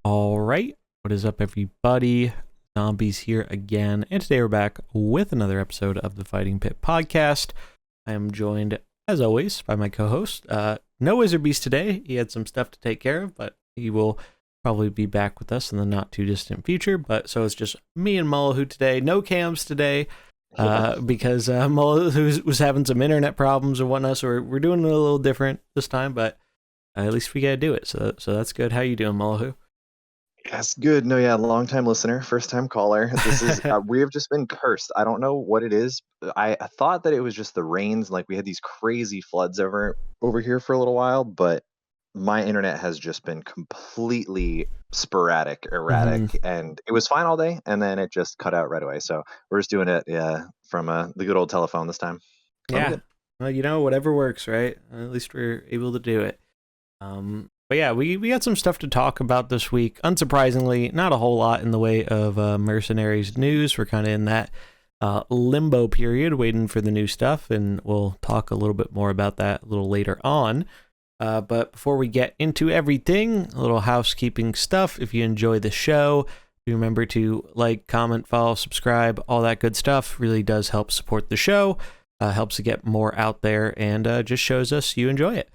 All right, what is up, everybody? Zombies here again, and today we're back with another episode of the Fighting Pit podcast. I am joined, as always, by my co-host. No WizardBeast today. He had some stuff to take care of, but he will probably be back with us in the not too distant future. But so it's just me and Mullahoo today. No cams today, because Mullahoo was having some internet problems and whatnot. So we're doing it a little different this time, but at least we gotta do it. So that's good. How you doing, Mullahoo? That's good. No, yeah, long time listener, first time caller. This is we have just been cursed. I don't know what it is. I thought that it was just the rains, like we had these crazy floods over here for a little while, but my internet has just been completely sporadic, erratic, and it was fine all day, and then it just cut out right away. So we're just doing it, from the good old telephone this time. Yeah. Well, whatever works, right? At least we're able to do it. But yeah, we got some stuff to talk about this week. Unsurprisingly, not a whole lot in the way of Mercenaries news. We're kind of in that limbo period, waiting for the new stuff, and we'll talk a little bit more about that a little later on. But before we get into everything, a little housekeeping stuff. If you enjoy the show, remember to like, comment, follow, subscribe, all that good stuff. Really does help support the show, helps to get more out there, and just shows us you enjoy it.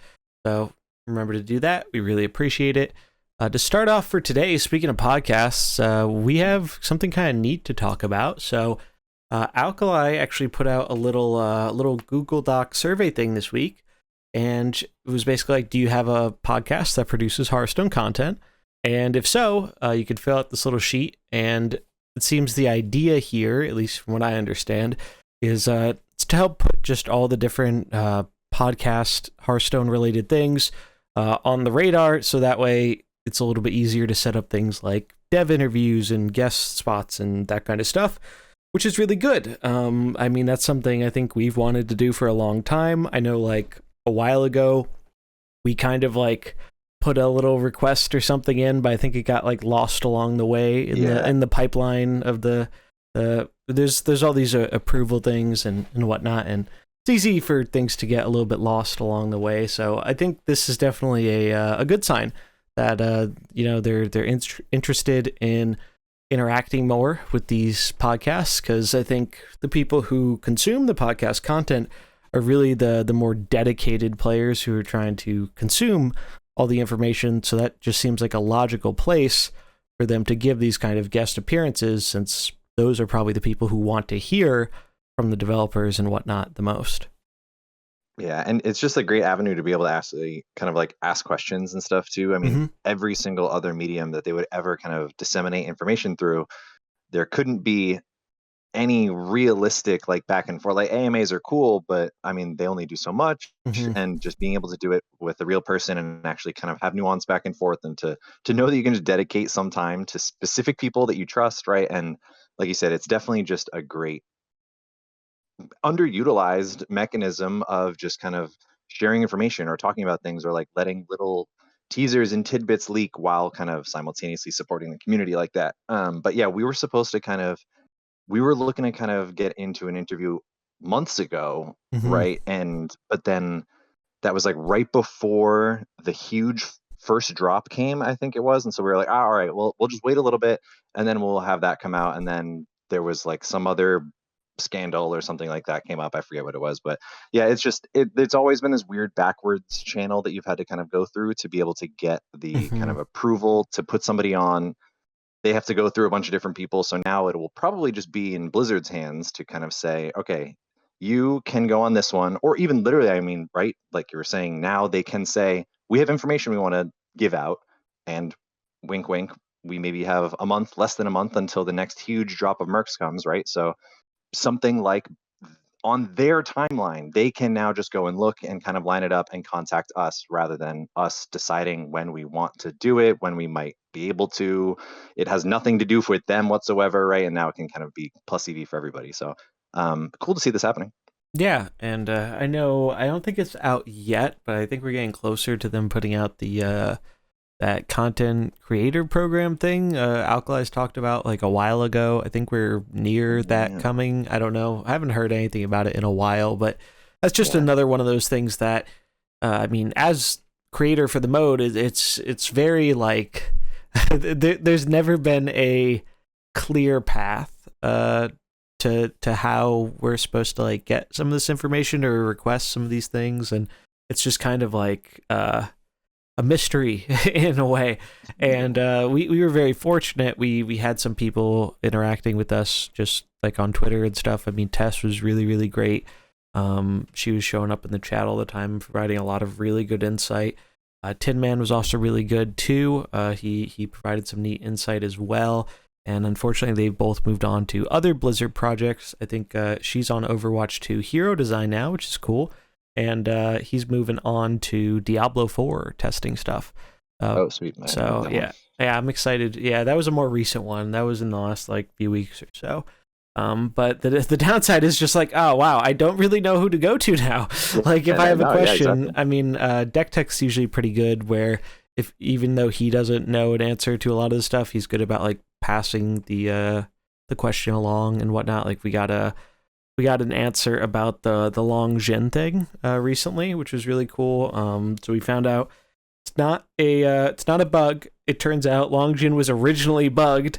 So remember to do that. We really appreciate it. To start off for today, speaking of podcasts, we have something kind of neat to talk about. So Alkali actually put out a little Google Doc survey thing this week. And it was basically like, do you have a podcast that produces Hearthstone content? And if so, you could fill out this little sheet. And it seems the idea here, at least from what I understand, is it's to help put just all the different podcast Hearthstone related things on the radar, so that way it's a little bit easier to set up things like dev interviews and guest spots and that kind of stuff, which is really good. I mean, that's something I think we've wanted to do for a long time. I know, like, a while ago we kind of like put a little request or something in, but I think it got like lost along the way in the pipeline of the there's all these approval things and whatnot, and it's easy for things to get a little bit lost along the way. So I think this is definitely a good sign that they're interested in interacting more with these podcasts, because I think the people who consume the podcast content are really the more dedicated players who are trying to consume all the information. So that just seems like a logical place for them to give these kind of guest appearances, since those are probably the people who want to hear from the developers and whatnot the most. Yeah, and it's just a great avenue to be able to actually kind of like ask questions and stuff too. I mean, every single other medium that they would ever kind of disseminate information through, there couldn't be any realistic like back and forth. Like AMAs are cool, but I mean they only do so much, and just being able to do it with a real person and actually kind of have nuance back and forth, and to know that you can just dedicate some time to specific people that you trust, right? And like you said, it's definitely just a great underutilized mechanism of just kind of sharing information or talking about things, or like letting little teasers and tidbits leak while kind of simultaneously supporting the community like that. But yeah, we were looking to kind of get into an interview months ago, right? But then that was like right before the huge first drop came, I think it was. And so we were like, all right, well, we'll just wait a little bit and then we'll have that come out. And then there was like some other scandal or something like that came up. I forget what it was, but yeah, it's always been this weird backwards channel that you've had to kind of go through to be able to get the kind of approval to put somebody on. They have to go through a bunch of different people. So now it will probably just be in Blizzard's hands to kind of say, okay, you can go on this one, or even literally, I mean, right? Like you were saying, now they can say, we have information we want to give out, and wink, wink, we maybe have less than a month until the next huge drop of Mercs comes, right? So something like on their timeline, they can now just go and look and kind of line it up and contact us, rather than us deciding when we want to do it, when we might be able to. It has nothing to do with them whatsoever, right? And now it can kind of be plus EV for everybody. So cool to see this happening. Yeah, and I don't think it's out yet, but I think we're getting closer to them putting out the that content creator program thing Alkali's talked about like a while ago. I think we're near that coming. I don't know. I haven't heard anything about it in a while, but that's just another one of those things that, I mean, as creator for the mode, it's very like, there's never been a clear path to how we're supposed to like get some of this information or request some of these things, and it's just kind of like a mystery in a way. And we were very fortunate. We had some people interacting with us just like on Twitter and stuff. I mean, Tess was really, really great. She was showing up in the chat all the time, providing a lot of really good insight. Tin Man was also really good too. He provided some neat insight as well. And unfortunately, they've both moved on to other Blizzard projects. I think she's on Overwatch 2 hero design now, which is cool. And he's moving on to Diablo 4 testing stuff. Oh, sweet. So yeah, I'm excited. Yeah, that was a more recent one. That was in the last like few weeks or so. But the downside is just like, oh wow, I don't really know who to go to now. Like if I have a question, exactly. I mean, Deck Tech's usually pretty good. Where if even though he doesn't know an answer to a lot of the stuff, he's good about like passing the question along and whatnot. Like we got an answer about the Long Jin thing recently, which was really cool. So we found out it's not a bug. It turns out Long Jin was originally bugged,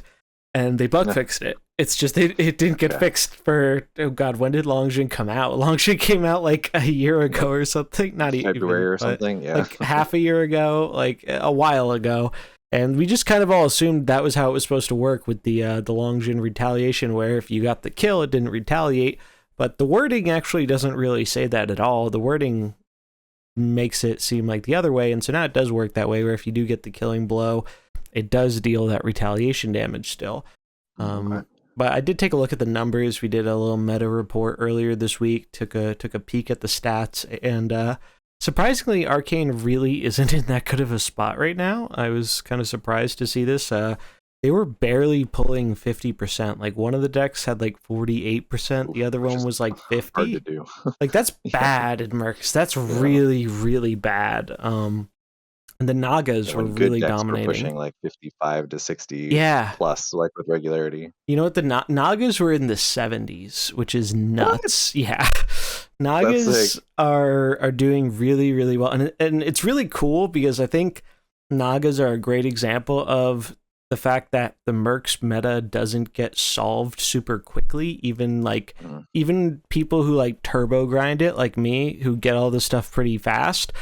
and they bug fixed it. It's just it didn't get fixed for, oh god, when did Long Jin come out? Long Jin came out like a year ago or something, not February even, or something, yeah, like half a year ago, like a while ago. And we just kind of all assumed that was how it was supposed to work with the Long Jin retaliation, where if you got the kill, it didn't retaliate. But the wording actually doesn't really say that at all. The wording makes it seem like the other way, and so now it does work that way, where if you do get the killing blow, it does deal that retaliation damage still. Okay. But I did take a look at the numbers. We did a little meta report earlier this week, took a peek at the stats, and surprisingly, Arcane really isn't in that good of a spot right now. I was kind of surprised to see this. They were barely pulling 50%. Like one of the decks had like 48%. The other one was like 50. Hard to do. Like that's bad in Mercs. That's really, really bad. And the Nagas were really dominating. Were pushing like 55 to 60 plus, like with regularity. You know what? The Nagas were in the 70s, which is nuts. What? Yeah. Nagas are doing really, really well. And it's really cool because I think Nagas are a great example of the fact that the Mercs meta doesn't get solved super quickly. Even people who like turbo grind it, like me, who get all this stuff pretty fast,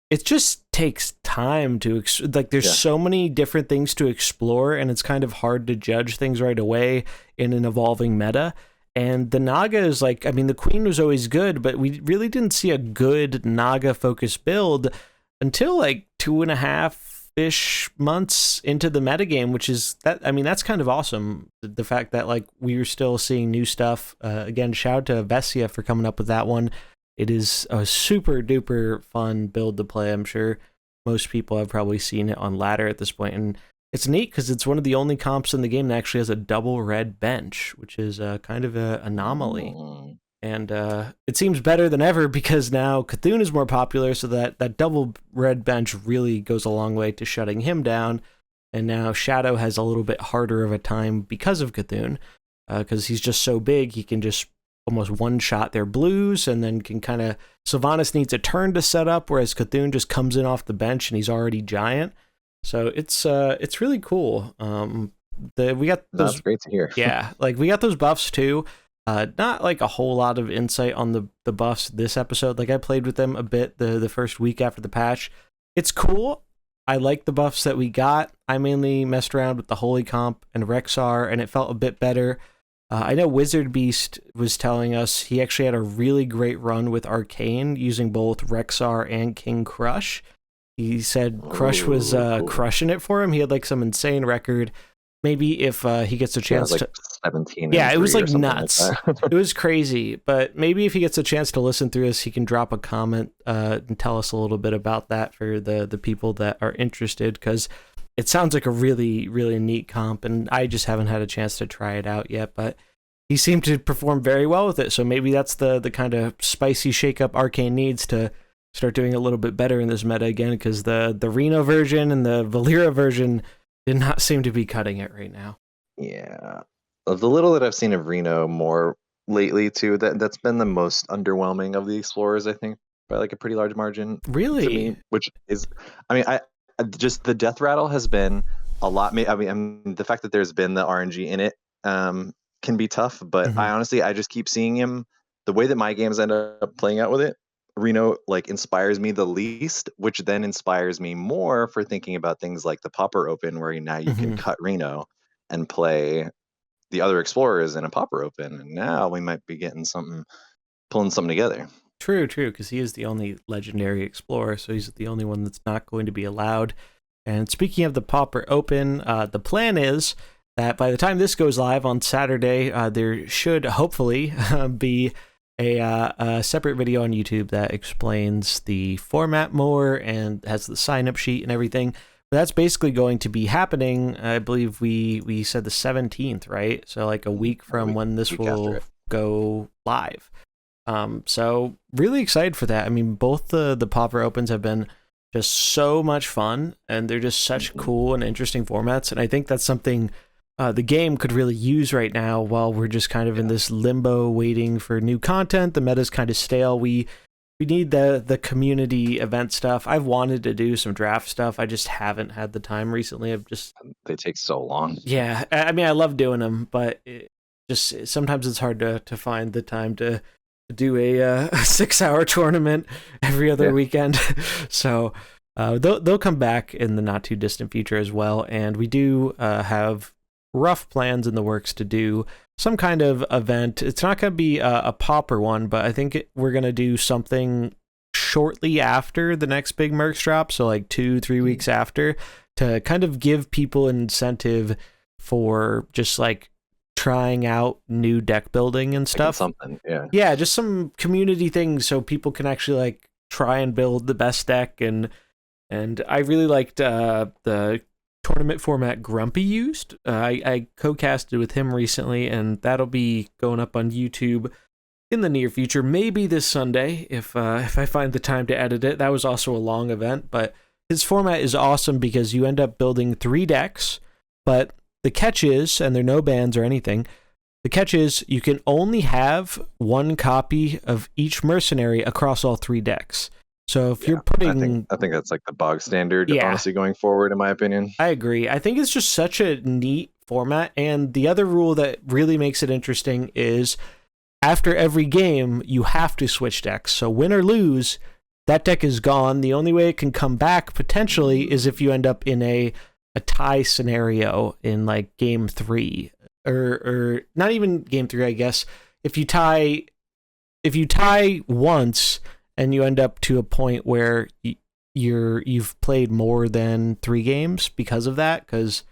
it just takes time to there's so many different things to explore, and it's kind of hard to judge things right away in an evolving meta. And the Naga is like, I mean, the Queen was always good, but we really didn't see a good Naga focused build until like 2.5-ish months into the metagame, which is that. I mean, that's kind of awesome. The fact that like we were still seeing new stuff. Again, shout out to Vesia for coming up with that one. It is a super duper fun build to play. I'm sure most people have probably seen it on ladder at this point, and it's neat because it's one of the only comps in the game that actually has a double red bench, which is kind of an anomaly. And it seems better than ever because now Cthulhu is more popular, so that double red bench really goes a long way to shutting him down. And now Shadow has a little bit harder of a time because of Cthulhu, because he's just so big, he can just almost one-shot their blues, and then can kind of... Sylvanas needs a turn to set up, whereas Cthulhu just comes in off the bench and he's already giant. So it's really cool. We got those... That's great to hear. Yeah, like we got those buffs too. Not like a whole lot of insight on the buffs this episode. Like I played with them a bit the first week after the patch. It's cool. I like the buffs that we got. I mainly messed around with the Holy Comp and Rexar, and it felt a bit better. I know WizardBeast was telling us he actually had a really great run with Arcane using both Rexar and King Crush. He said Crush was crushing it for him. He had like some insane record. Maybe if he gets a chance to 17. Yeah, it was like nuts. It was crazy. But maybe if he gets a chance to listen through this, he can drop a comment and tell us a little bit about that for the people that are interested, because it sounds like a really, really neat comp, and I just haven't had a chance to try it out yet, but he seemed to perform very well with it, so maybe that's the kind of spicy shakeup Arcane needs to start doing a little bit better in this meta again, because the Reno version and the Valera version did not seem to be cutting it right now. Yeah. Of the little that I've seen of Reno more lately, too, that's been the most underwhelming of the Explorers, I think, by like a pretty large margin. Really? To me, which is, I mean, I just the death rattle has been a lot. I mean, the fact that there's been the RNG in it can be tough, but Mhm. I just keep seeing him. The way that my games end up playing out with it, Reno like inspires me the least, which then inspires me more for thinking about things like the Pauper Open, where now you can Mhm. cut Reno and play the other explorers in a Pauper Open, and now we might be getting pulling something together. True, true, because he is the only legendary explorer, so he's the only one that's not going to be allowed. And speaking of the Pauper Open, the plan is that by the time this goes live on Saturday, there should hopefully be a separate video on YouTube that explains the format more and has the sign-up sheet and everything. But that's basically going to be happening. I believe we said the 17th, right? So like a week from when this Week after will it. go live. So really excited for that. I mean, both the Pauper Opens have been just so much fun, and they're just such cool and interesting formats. And I think that's something the game could really use right now while we're just kind of in this limbo waiting for new content. The meta's kind of stale. We need the community event stuff. I've wanted to do some draft stuff. I just haven't had the time recently. They take so long. Yeah. I mean, I love doing them, but just sometimes it's hard to find the time to do a 6-hour tournament every other weekend. So they'll come back in the not too distant future as well. And we do have rough plans in the works to do some kind of event. It's not going to be a Pauper one, but I think we're going to do something shortly after the next big Mercs drop. So like 2-3 weeks after, to kind of give people an incentive for just like trying out new deck building and stuff. Something, yeah, just some community things so people can actually like try and build the best deck. And I really liked the tournament format Grumpy used. I co-casted with him recently, and that'll be going up on YouTube in the near future, maybe this Sunday if I find the time to edit it. That was also a long event, but his format is awesome because you end up building 3 decks, but the catch is, and there are no bans or anything, the catch is you can only have 1 copy of each mercenary across all 3 decks. So if you're putting... I think that's like the bog standard, Yeah. honestly, going forward, in my opinion. I agree. I think it's just such a neat format. And the other rule that really makes it interesting is after every game, you have to switch decks. So win or lose, that deck is gone. The only way it can come back potentially is if you end up in a tie scenario in like game 3 or not even game 3, I guess. If you tie once and you end up to a point where you've played more than 3 games because of that, because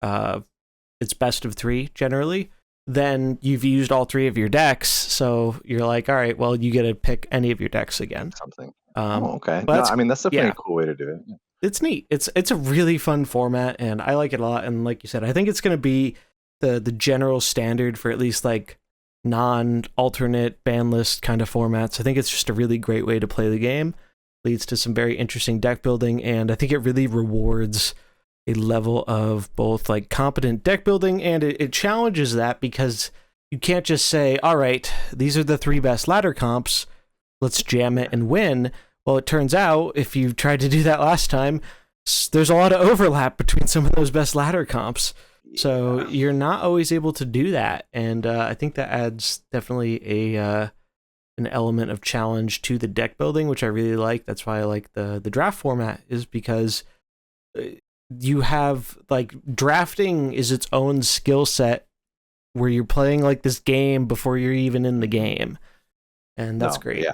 it's best of 3 generally, then you've used all 3 of your decks. So you're like, all right, well, you get to pick any of your decks again. Something. Okay. No, I mean, that's definitely a cool way to do it. It's neat. It's a really fun format, and I like it a lot. And like you said, I think it's going to be the general standard for at least like non-alternate ban list kind of formats. I think it's just a really great way to play the game. Leads to some very interesting deck building, and I think it really rewards a level of both like competent deck building, and it challenges that because you can't just say, all right, these are the 3 best ladder comps, let's jam it and win. Well, it turns out, if you tried to do that last time, there's a lot of overlap between some of those best ladder comps. So you're not always able to do that. And I think that adds definitely an element of challenge to the deck building, which I really like. That's why I like the draft format, is because you have like drafting is its own skill set where you're playing like this game before you're even in the game. And that's great. Yeah.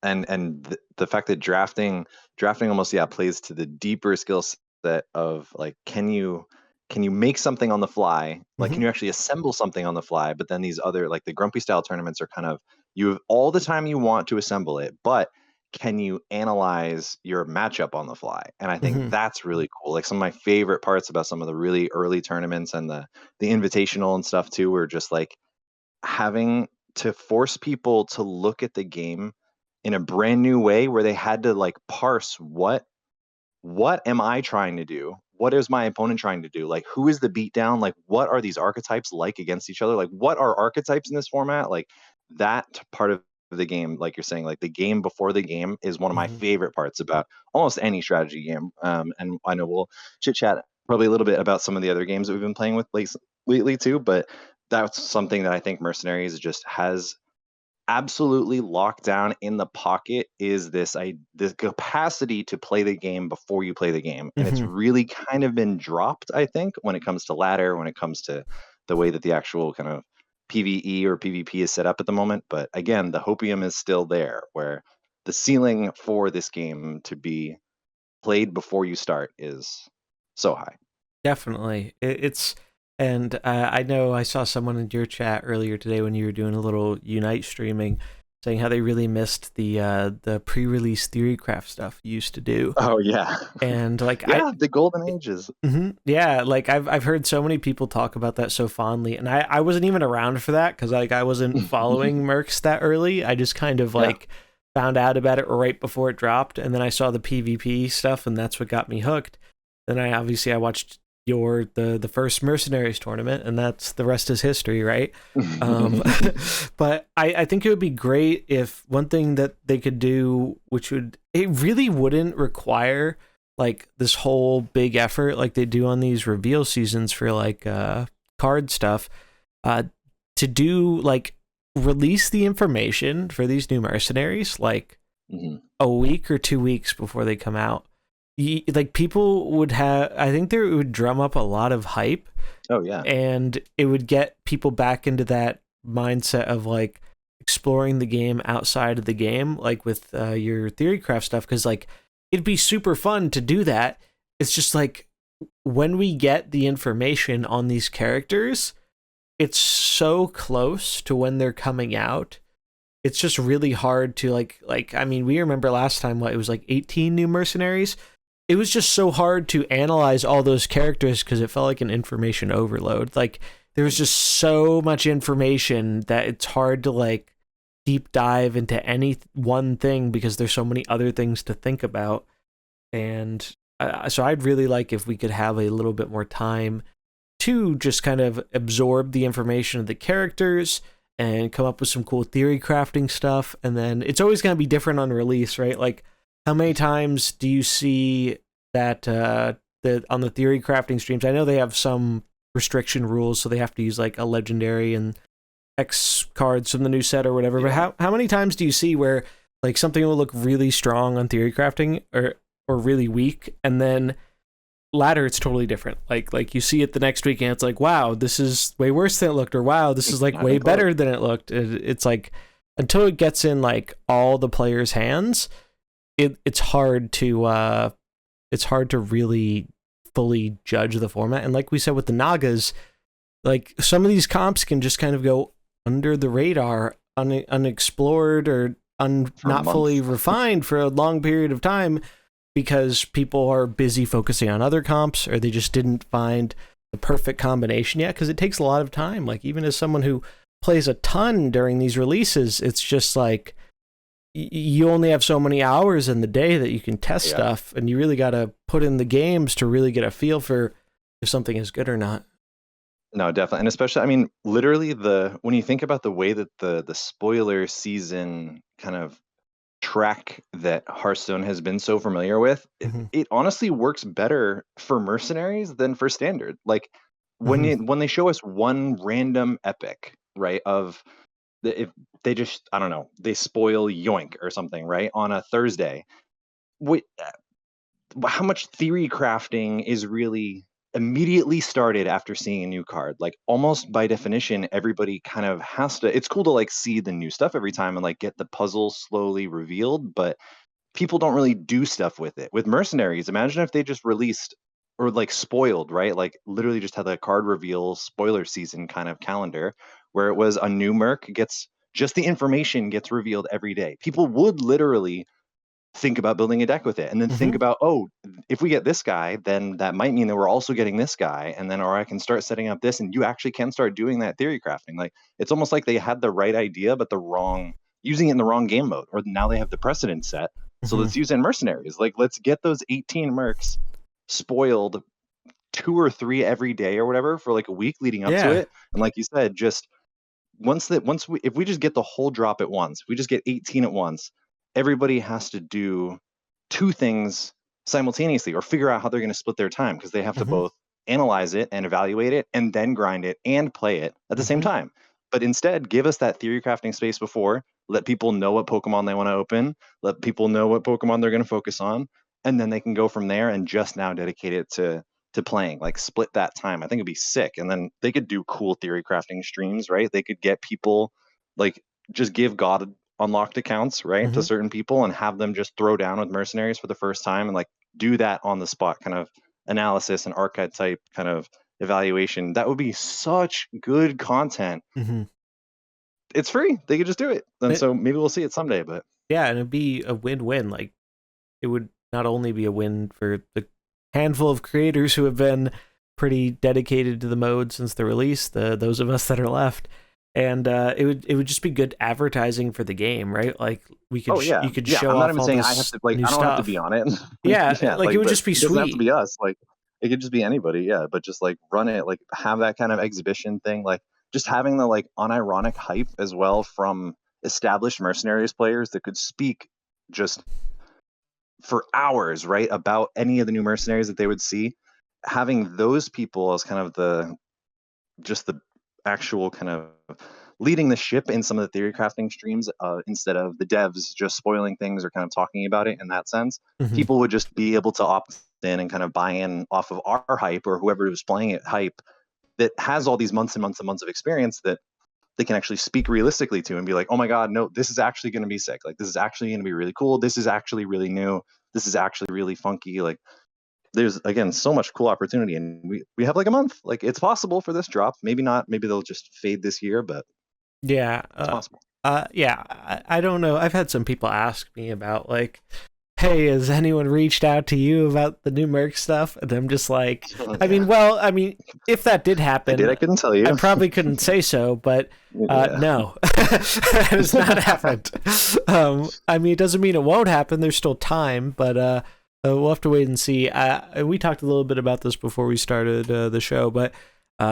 And the fact that drafting almost plays to the deeper skill set of like, can you make something on the fly, like can you actually assemble something on the fly? But then these other, like the Grumpy style tournaments, are kind of, you have all the time you want to assemble it, but can you analyze your matchup on the fly? And I think that's really cool. Like some of my favorite parts about some of the really early tournaments and the invitational and stuff too were just like having to force people to look at the game in a brand new way, where they had to like parse what am I trying to do? What is my opponent trying to do? Like, who is the beatdown? Like, what are these archetypes like against each other? Like, what are archetypes in this format? Like, that part of the game, like you're saying, like the game before the game is one of my favorite parts about almost any strategy game. And I know we'll chit chat probably a little bit about some of the other games that we've been playing with lately too, but that's something that I think Mercenaries just has absolutely locked down in the pocket, is this capacity to play the game before you play the game. And it's Hmm. really kind of been dropped, I think, when it comes to ladder, when it comes to the way that the actual kind of PvE or PvP is set up at the moment. But again, the hopium is still there, where the ceiling for this game to be played before you start is so high. Definitely. It's and I know I saw someone in your chat earlier today when you were doing a little Unite streaming, saying how they really missed the pre-release theorycraft stuff you used to do. Oh yeah. And like I Yeah, the golden ages. yeah, like I've heard so many people talk about that so fondly, and I wasn't even around for that because like I wasn't following Mercs that early. I just kind of Yeah. like found out about it right before it dropped, and then I saw the PvP stuff, and that's what got me hooked. Then I watched the first Mercenaries tournament, and that's the rest is history, right? Um, but I think it would be great if one thing that they could do, which would it really wouldn't require like this whole big effort like they do on these reveal seasons for like card stuff, uh, to do like release the information for these new mercenaries like Mhm. a week or 2 weeks before they come out. Like people would have, I think there would drum up a lot of hype, Oh yeah. and it would get people back into that mindset of like exploring the game outside of the game, like with your theorycraft stuff, because like it'd be super fun to do that. It's just like when we get the information on these characters, it's so close to when they're coming out. It's just really hard to like I mean, we remember last time what it was like 18 new mercenaries. It was just so hard to analyze all those characters because it felt like an information overload. Like there was just so much information that it's hard to like deep dive into any one thing because there's so many other things to think about. And so I'd really like if we could have a little bit more time to just kind of absorb the information of the characters and come up with some cool theory crafting stuff. And then it's always going to be different on release, right? Like, how many times do you see that on the theory crafting streams? I know they have some restriction rules, so they have to use like a legendary and X cards from the new set or whatever. Yeah. But how many times do you see where like something will look really strong on theory crafting or really weak, and then ladder it's totally different. Like you see it the next week and it's like, wow, this is way worse than it looked, or wow, this is like Not way even close. better than it looked. It's like until it gets in like all the players' hands, it's hard to really fully judge the format. And like we said with the Nagas, like some of these comps can just kind of go under the radar, unexplored or For not fully months. refined for a long period of time because people are busy focusing on other comps or they just didn't find the perfect combination yet, because it takes a lot of time. Like even as someone who plays a ton during these releases, it's just like you only have so many hours in the day that you can test Yeah. stuff, and you really got to put in the games to really get a feel for if something is good or not. No, definitely. And especially, I mean, literally when you think about the way that the spoiler season kind of track that Hearthstone has been so familiar with, Mm-hmm. it honestly works better for mercenaries than for standard. Like Mm-hmm. when they show us one random epic, right, of if they just, I don't know, they spoil Yoink or something, right, on a Thursday. Wait, how much theory crafting is really immediately started after seeing a new card? Like almost by definition, everybody kind of has to. It's cool to like see the new stuff every time and like get the puzzle slowly revealed, but people don't really do stuff with it. With mercenaries, imagine if they just released or like spoiled, right? Like literally just had a card reveal spoiler season kind of calendar where it was a new merc gets just the information gets revealed every day. People would literally think about building a deck with it and then think Mm-hmm. about, oh, if we get this guy, then that might mean that we're also getting this guy, and then or I can start setting up this, and you actually can start doing that theory crafting. Like it's almost like they had the right idea but the wrong, using it in the wrong game mode, or now they have the precedent set, so Mm-hmm. let's use it in mercenaries. Like let's get those 18 mercs spoiled 2 or 3 every day or whatever for like a week leading up to Yeah. it. And like you said, just once we, if we just get the whole drop at once, we just get 18 at once, everybody has to do 2 things simultaneously, or figure out how they're going to split their time, because they have to Mm-hmm. both analyze it and evaluate it and then grind it and play it at the same Mm-hmm. time. But instead, give us that theory crafting space before, let people know what Pokemon they want to open, let people know what Pokemon they're going to focus on, and then they can go from there and just now dedicate it to playing, like split that time. I think it'd be sick. And then they could do cool theory crafting streams, right? They could get people, like, just give God unlocked accounts, right, to Mm-hmm. certain people, and have them just throw down with mercenaries for the first time, and like do that on the spot kind of analysis and archetype kind of evaluation. That would be such good content. Mm-hmm. It's free. They could just do it. And It, so maybe we'll see it someday, but yeah, and it'd be a win-win. Like, it would not only be a win for the handful of creators who have been pretty dedicated to the mode since the release, those of us that are left, and it would just be good advertising for the game, right? Like, we could you could yeah. show I'm not off even all saying I have this to, like, new I don't have to stuff. be on it. Yeah, Yeah, like, it would but just be it doesn't have to sweet. be us. Like, it could just be anybody. Yeah, but just like run it, like have that kind of exhibition thing, like just having the like unironic hype as well from established mercenaries players that could speak just for hours, right, about any of the new mercenaries that they would see. Having those people as kind of the actual kind of leading the ship in some of the theory crafting streams, instead of the devs just spoiling things or kind of talking about it in that sense. Mm-hmm. People would just be able to opt in and kind of buy in off of our hype, or whoever was playing it hype, that has all these months and months and months of experience that they can actually speak realistically to and be like, oh my God, no, this is actually going to be sick. Like, this is actually going to be really cool. This is actually really new. This is actually really funky. Like, there's, again, so much cool opportunity, and we have like a month. Like, it's possible for this drop. Maybe not. Maybe they'll just fade this year, but Yeah, it's possible. yeah. I don't know. I've had some people ask me about, like, hey, has anyone reached out to you about the new Merc stuff? And I'm just like, I mean, if that did I happen, I couldn't tell you. I probably couldn't say so, but Yeah. no, that has not happened. I mean, it doesn't mean it won't happen. There's still time, but we'll have to wait and see. We talked a little bit about this before we started the show, but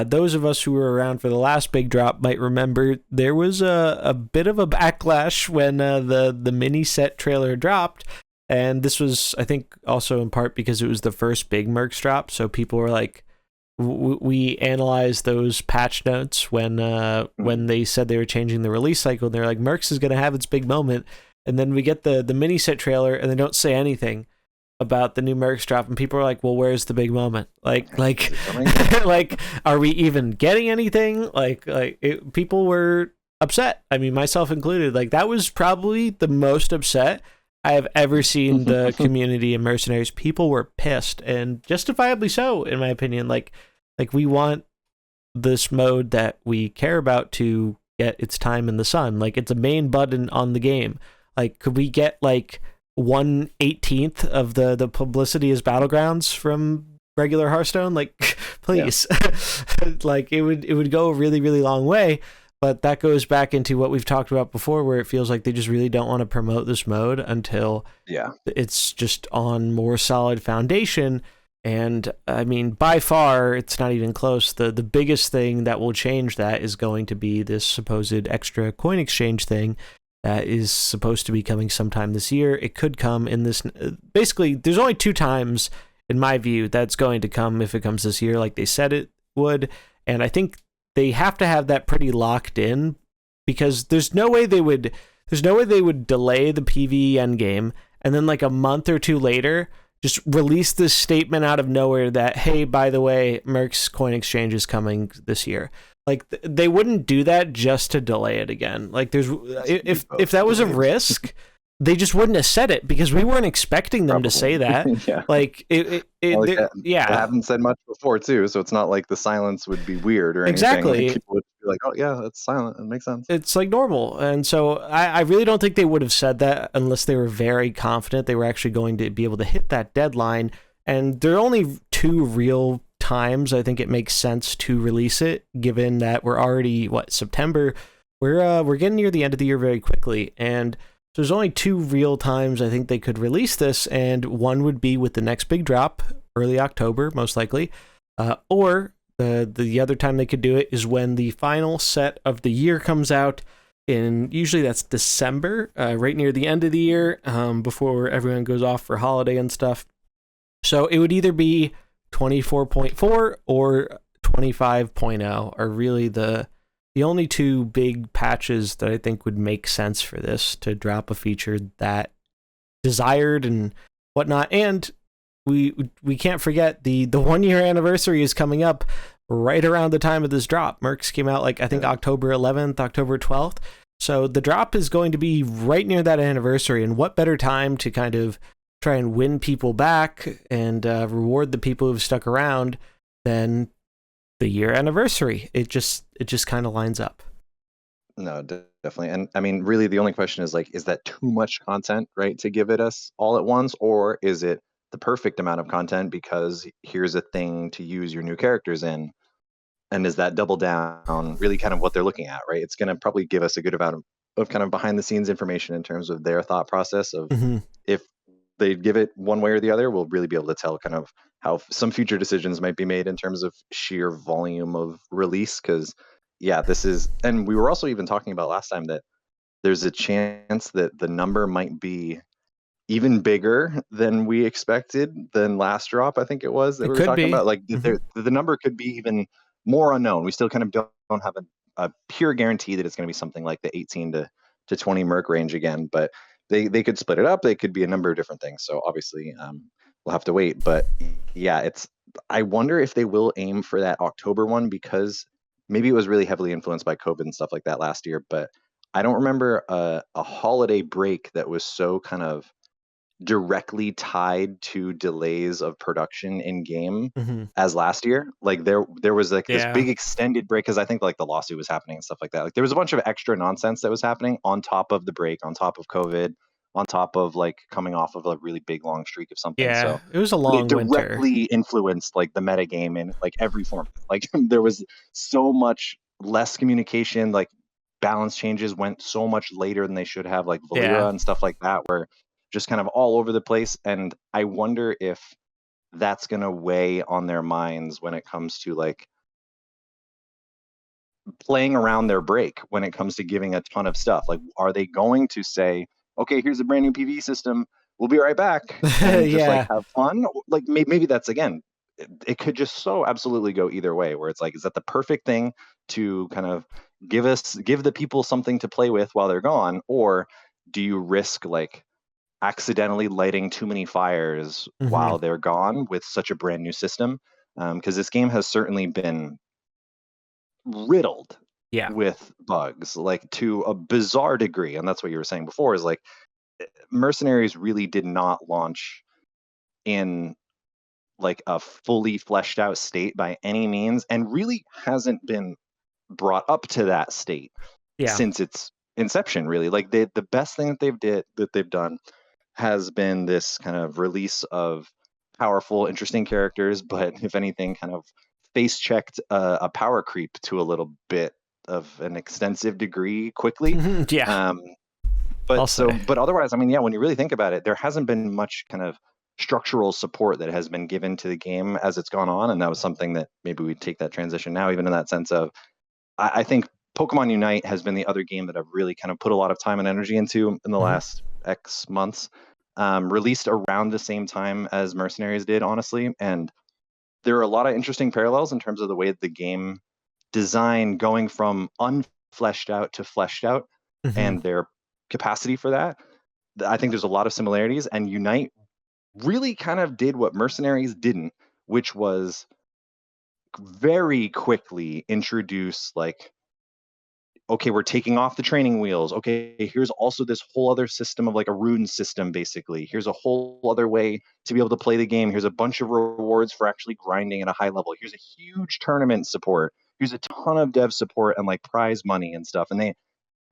those of us who were around for the last big drop might remember there was a bit of a backlash when the mini set trailer dropped. And this was, I think, also in part because it was the first big Mercs drop. So people were like, we analyzed those patch notes when they said they were changing the release cycle. And they're like, Mercs is going to have its big moment. And then we get the mini set trailer and they don't say anything about the new Mercs drop. And people are like, well, where's the big moment? Like, like, are we even getting anything? People were upset. I mean, myself included. Like, that was probably the most upset I have ever seen the community in Mercenaries. People were pissed, and justifiably so, in my opinion. Like we want this mode that we care about to get its time in the sun. Like, it's a main button on the game. Like, could we get like 1/18th of the publicity as Battlegrounds from regular Hearthstone? Like, please. Yeah. Like, it would go a really, really long way. But that goes back into what we've talked about before, where it feels like they just really don't want to promote this mode until it's just on more solid foundation. And I mean, by far, it's not even close. The biggest thing that will change that is going to be this supposed extra coin exchange thing that is supposed to be coming sometime this year. It could come in this. Basically, there's only 2 times, in my view, that's going to come if it comes this year, like they said it would. And I think they have to have that pretty locked in, because there's no way they would delay the PvE endgame and then like a month or 2 later just release this statement out of nowhere that, hey, by the way, Merc's coin exchange is coming this year. Like, they wouldn't do that just to delay it again. Like, there's if that was a risk, they just wouldn't have said it, because we weren't expecting them to say that. Yeah. Like, yeah, I haven't said much before too, so it's not like the silence would be weird or anything. Exactly. Like, people would be like, oh yeah, it's silent. It makes sense. It's like normal. And so I really don't think they would have said that unless they were very confident they were actually going to be able to hit that deadline. And there are only 2 real times I think it makes sense to release it, given that we're already, September. We're getting near the end of the year very quickly, and so there's only 2 real times I think they could release this, and one would be with the next big drop, early October, most likely, or the other time they could do it is when the final set of the year comes out, usually that's December, right near the end of the year, before everyone goes off for holiday and stuff. So it would either be 24.4 or 25.0 are really the only two big patches that I think would make sense for this to drop a feature that desired and whatnot. And we can't forget the 1 year anniversary is coming up right around the time of this drop. Mercs came out like I think October 11th, October 12th. So the drop is going to be right near that anniversary, and what better time to kind of try and win people back and reward the people who've stuck around than the year anniversary. It just kind of lines up. No, definitely. And I mean, really, the only question is like, is that too much content, right, to give it us all at once, or is it the perfect amount of content because here's a thing to use your new characters in? And is that double down really kind of what they're looking at, right? It's going to probably give us a good amount of kind of behind the scenes information in terms of their thought process of if they give it one way or the other, we'll really be able to tell kind of how some future decisions might be made in terms of sheer volume of release. Because yeah, this is, and we were also even talking about last time that there's a chance that the number might be even bigger than we expected than last drop. I think it was that It we were could talking be. about. Like the number could be even more unknown. We still kind of don't have a pure guarantee that it's going to be something like the 18 to 20 merc range again. But they could split it up. They could be a number of different things. So obviously we'll have to wait. But yeah, it's. I wonder if they will aim for that October one because maybe it was really heavily influenced by COVID and stuff like that last year. But I don't remember a holiday break that was so kind of directly tied to delays of production in game as last year. Like there was like this Yeah. big extended break because I think like the lawsuit was happening and stuff like that. Like there was a bunch of extra nonsense that was happening on top of the break, on top of COVID, on top of like coming off of a really big long streak of something. Yeah. So It was a but it long winter. directly influenced like the meta game in like every form. Like there was so much less communication, like balance changes went so much later than they should have, like Yeah. Valera and stuff like that, where just kind of all over the place. And I wonder if that's going to weigh on their minds when it comes to like playing around their break when it comes to giving a ton of stuff. Like, are they going to say, okay, here's a brand new PV system. We'll be right back and just like Yeah. have fun? Like maybe that's again, it could just so absolutely go either way where it's like, is that the perfect thing to kind of give the people something to play with while they're gone? Or do you risk like accidentally lighting too many fires while they're gone with such a brand new system? Because this game has certainly been riddled Yeah. with bugs, like to a bizarre degree. And that's what you were saying before is like Mercenaries really did not launch in like a fully fleshed out state by any means and really hasn't been brought up to that state Yeah. since its inception really. Like the best thing that they've done has been this kind of release of powerful, interesting characters, but if anything, kind of face checked a power creep to a little bit of an extensive degree quickly. Yeah. Um, I'll say. but otherwise, I mean, yeah, when you really think about it, there hasn't been much kind of structural support that has been given to the game as it's gone on, and that was something that maybe we take that transition now, even in that sense of I think Pokemon Unite has been the other game that I've really kind of put a lot of time and energy into in the last X months. Released around the same time as Mercenaries did, honestly, and there are a lot of interesting parallels in terms of the way that the game design going from unfleshed out to fleshed out and their capacity for that. I think there's a lot of similarities, and Unite really kind of did what Mercenaries didn't, which was very quickly introduce like, okay, we're taking off the training wheels. Okay, here's also this whole other system of like a rune system, basically. Here's a whole other way to be able to play the game. Here's a bunch of rewards for actually grinding at a high level. Here's a huge tournament support. Here's a ton of dev support and like prize money and stuff. And they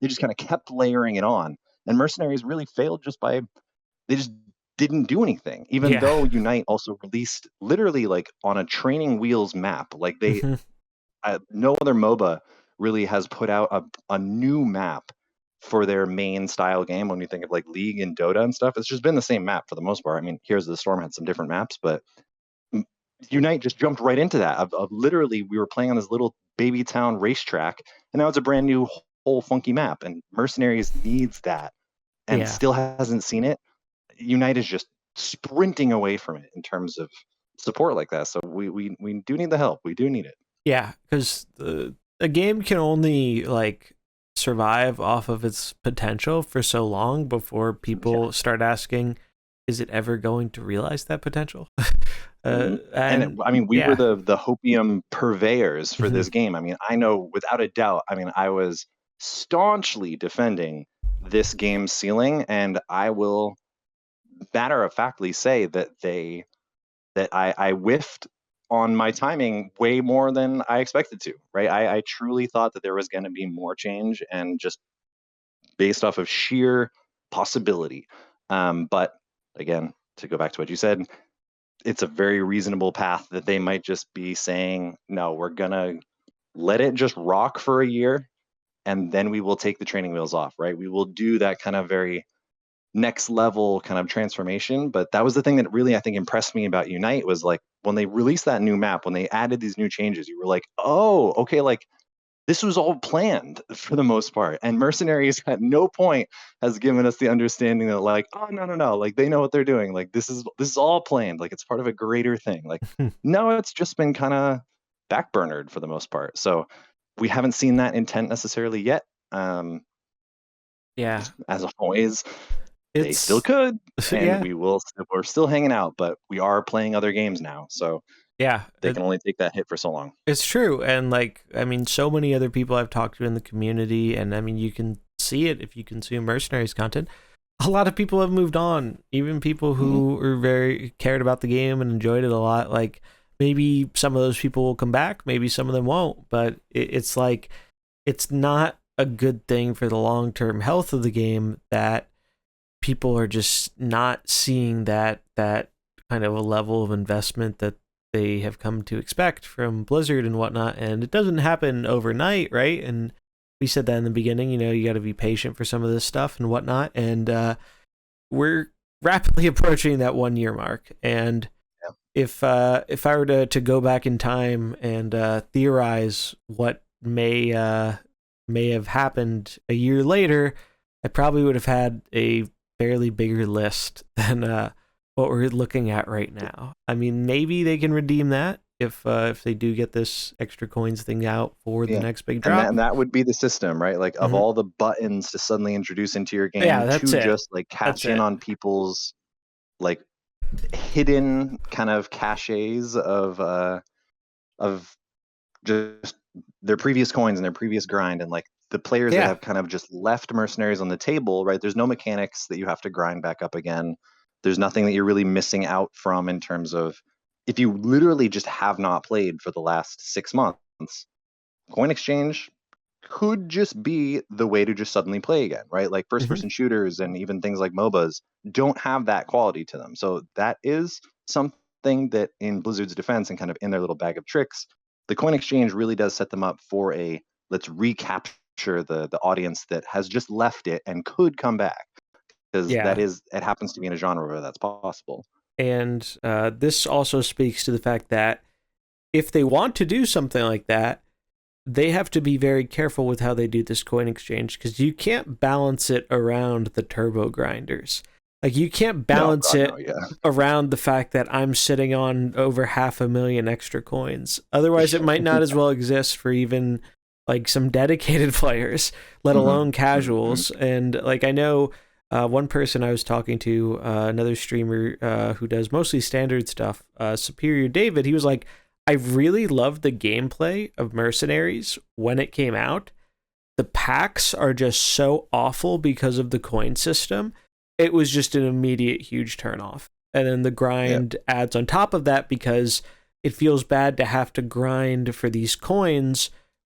just kind of kept layering it on. And Mercenaries really failed just by they just didn't do anything, even Yeah. though Unite also released literally like on a training wheels map. Like no other MOBA really has put out a new map for their main style game. When you think of like League and Dota and stuff, it's just been the same map for the most part. I mean, Here's the Storm had some different maps, but Unite just jumped right into that. Of literally, we were playing on this little baby town racetrack, and now it's a brand new whole funky map. And Mercenaries needs that, and Yeah. still hasn't seen it. Unite is just sprinting away from it in terms of support like that. So we do need the help. We do need it. Yeah, because the game can only like survive off of its potential for so long before people start asking, is it ever going to realize that potential? I mean, we were the hopium purveyors for this game. I mean, I know without a doubt. I mean, I was staunchly defending this game's ceiling, and I will matter of factly say that I whiffed on my timing way more than I expected to. Right? I truly thought that there was going to be more change, and just based off of sheer possibility. But again, to go back to what you said, it's a very reasonable path that they might just be saying, no, we're going to let it just rock for a year, and then we will take the training wheels off, right? We will do that kind of very next level kind of transformation. But that was the thing that really, I think, impressed me about Unite was like when they released that new map, when they added these new changes, you were like, oh, okay, like this was all planned for the most part. And Mercenaries at no point has given us the understanding that like, oh no, like they know what they're doing. Like this is all planned. Like it's part of a greater thing. Like no, it's just been kind of backburnered for the most part. So we haven't seen that intent necessarily yet. Yeah, as always, they still could, and we're still hanging out, but we are playing other games now. So yeah, they can only take that hit for so long. It's true. And like, I mean, so many other people I've talked to in the community, and I mean, you can see it if you consume Mercenaries content. A lot of people have moved on, even people who are very cared about the game and enjoyed it a lot. Like maybe some of those people will come back, maybe some of them won't, but it's like, it's not a good thing for the long-term health of the game that people are just not seeing that kind of a level of investment that they have come to expect from Blizzard and whatnot. And it doesn't happen overnight, right? And we said that in the beginning, you got to be patient for some of this stuff and whatnot. And we're rapidly approaching that 1 year mark. And if I were to go back in time and theorize what may have happened a year later, I probably would have had a fairly bigger list than what we're looking at right now. I mean, maybe they can redeem that if they do get this extra coins thing out for the next big drop. And that would be the system, right? Like of all the buttons to suddenly introduce into your game, just like cash in on people's like hidden kind of caches of just their previous coins and their previous grind, and like the players that have kind of just left Mercenaries on the table, right? There's no mechanics that you have to grind back up again. There's nothing that you're really missing out from in terms of if you literally just have not played for the last 6 months, coin exchange could just be the way to just suddenly play again, right? Like first person shooters and even things like MOBAs don't have that quality to them. So that is something that in Blizzard's defense and kind of in their little bag of tricks, the coin exchange really does set them up for a let's recapture the audience that has just left it and could come back. Because it happens to be in a genre where that's possible. And this also speaks to the fact that if they want to do something like that, they have to be very careful with how they do this coin exchange, because you can't balance it around the turbo grinders. Like you can't balance it around the fact that I'm sitting on over 500,000 extra coins. Otherwise, it might not as well exist for even like some dedicated players, let alone casuals. And like I know. One person I was talking to, another streamer who does mostly standard stuff, Superior David, he was like, I really loved the gameplay of Mercenaries when it came out. The packs are just so awful because of the coin system. It was just an immediate huge turnoff. And then the grind adds on top of that because it feels bad to have to grind for these coins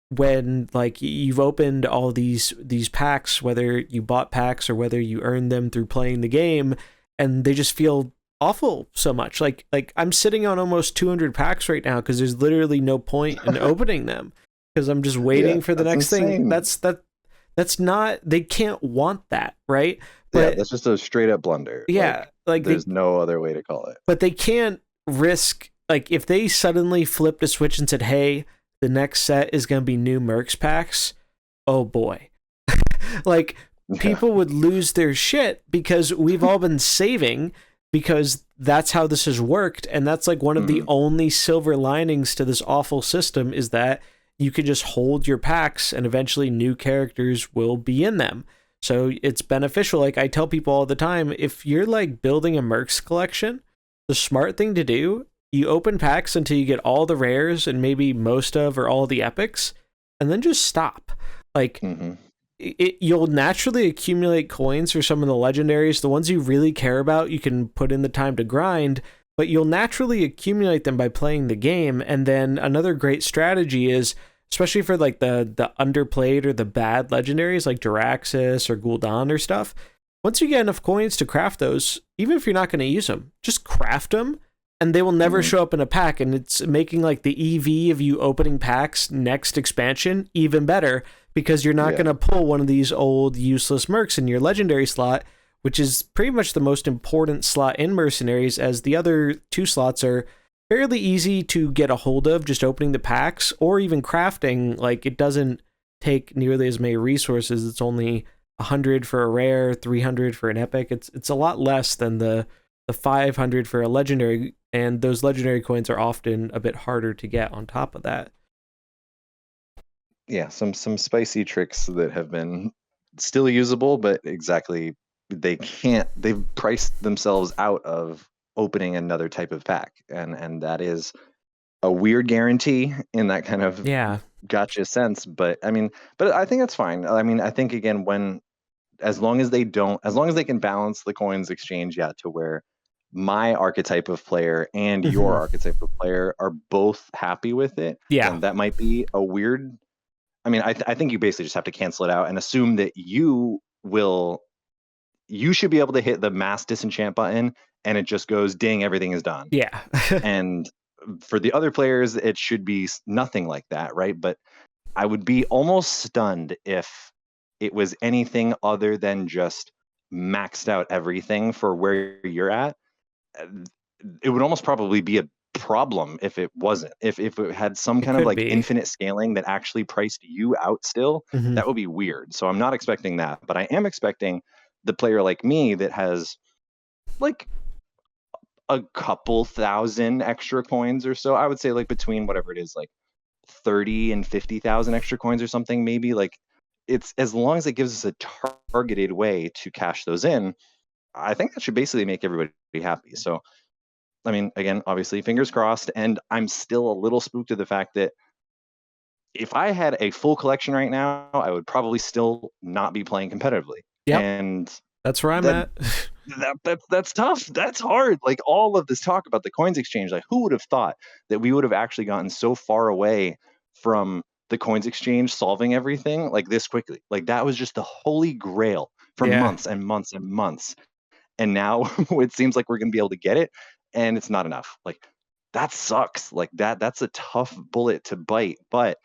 when like you've opened all these packs, whether you bought packs or whether you earned them through playing the game, and they just feel awful so much. Like I'm sitting on almost 200 packs right now because there's literally no point in opening them because I'm just waiting for the next thing. That's not, they can't want that, right? But, that's just a straight up blunder. Like there's no other way to call it. But they can't risk, like if they suddenly flipped a switch and said, hey, the next set is going to be new Mercs packs. Oh boy. Like people would lose their shit because we've all been saving because that's how this has worked. And that's like one of the only silver linings to this awful system, is that you can just hold your packs and eventually new characters will be in them. So it's beneficial. Like I tell people all the time, if you're like building a Mercs collection, the smart thing to do, you open packs until you get all the rares and maybe most of or all the epics, and then just stop. Like you'll naturally accumulate coins for some of the legendaries. The ones you really care about, you can put in the time to grind, but you'll naturally accumulate them by playing the game. And then another great strategy is, especially for like the underplayed or the bad legendaries like Jiraxis or Gul'dan or stuff, once you get enough coins to craft those, even if you're not going to use them, just craft them and they will never show up in a pack. And it's making like the EV of you opening packs next expansion even better, because you're not going to pull one of these old useless mercs in your legendary slot, which is pretty much the most important slot in Mercenaries, as the other two slots are fairly easy to get a hold of, just opening the packs or even crafting. Like it doesn't take nearly as many resources. It's only 100 for a rare, 300 for an epic. It's a lot less than the 500 for a legendary, and those legendary coins are often a bit harder to get on top of that. Yeah, some spicy tricks that have been still usable, but exactly they've priced themselves out of opening another type of pack, and that is a weird guarantee in that kind of gotcha sense. But I mean, but I think that's fine. I mean, I think again, as long as they can balance the coins exchange to where my archetype of player and your archetype of player are both happy with it, and that might be a weird. I mean, I think you basically just have to cancel it out and assume that you should be able to hit the mass disenchant button and it just goes ding, everything is done. Yeah. And for the other players, it should be nothing like that, right? But I would be almost stunned if it was anything other than just maxed out everything for where you're at. It would almost probably be a problem if it wasn't. If it had some kind of like infinite scaling that actually priced you out still, that would be weird. So I'm not expecting that, but I am expecting the player like me that has like a couple thousand extra coins or so. I would say like between whatever it is, like 30 and 50,000 extra coins or something, maybe. Like it's, as long as it gives us a targeted way to cash those in, I think that should basically make everybody happy. So I mean, again, obviously fingers crossed, and I'm still a little spooked at the fact that if I had a full collection right now, I would probably still not be playing competitively. Yep. And that's where I'm at. That's tough. That's hard. Like all of this talk about the coins exchange, like who would have thought that we would have actually gotten so far away from the coins exchange solving everything like this quickly? Like that was just the holy grail for months and months and months. And now it seems like we're going to be able to get it, and it's not enough. Like that sucks. Like that's a tough bullet to bite. But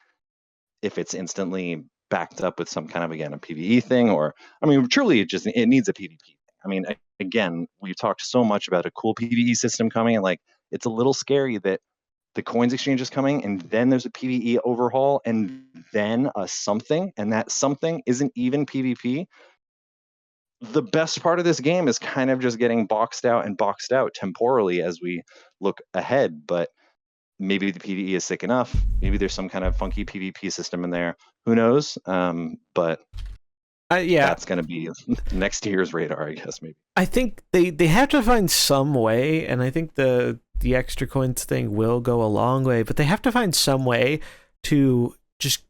if it's instantly backed up with some kind of, again, a PvE thing, or I mean, truly it needs a PvP thing. I mean, again, we've talked so much about a cool PvE system coming, and like it's a little scary that the coins exchange is coming and then there's a PvE overhaul and then a something, and that something isn't even PvP. The best part of this game is kind of just getting boxed out temporally as we look ahead. But maybe the PvE is sick enough. Maybe there's some kind of funky PvP system in there. Who knows? But that's going to be next year's radar, I guess. Maybe. I think they have to find some way, and I think the extra coins thing will go a long way. But they have to find some way to just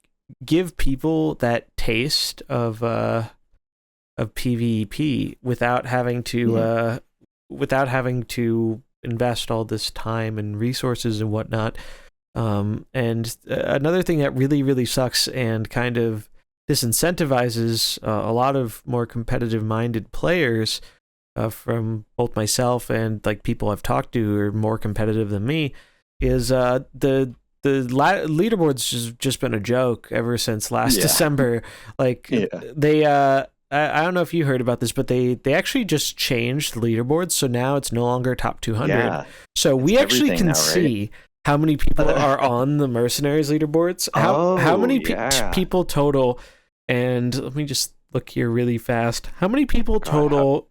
give people that taste of PvP without having to invest all this time and resources and whatnot. And another thing that really, really sucks and kind of disincentivizes a lot of more competitive minded players, from both myself and like people I've talked to who are more competitive than me, is the leaderboards has just been a joke ever since last December. Like they I don't know if you heard about this, but they actually just changed the leaderboards, so now it's no longer top 200. Yeah, so we actually can see how many people are on the Mercenaries leaderboards, how many people total. And let me just look here really fast. How many people God, total?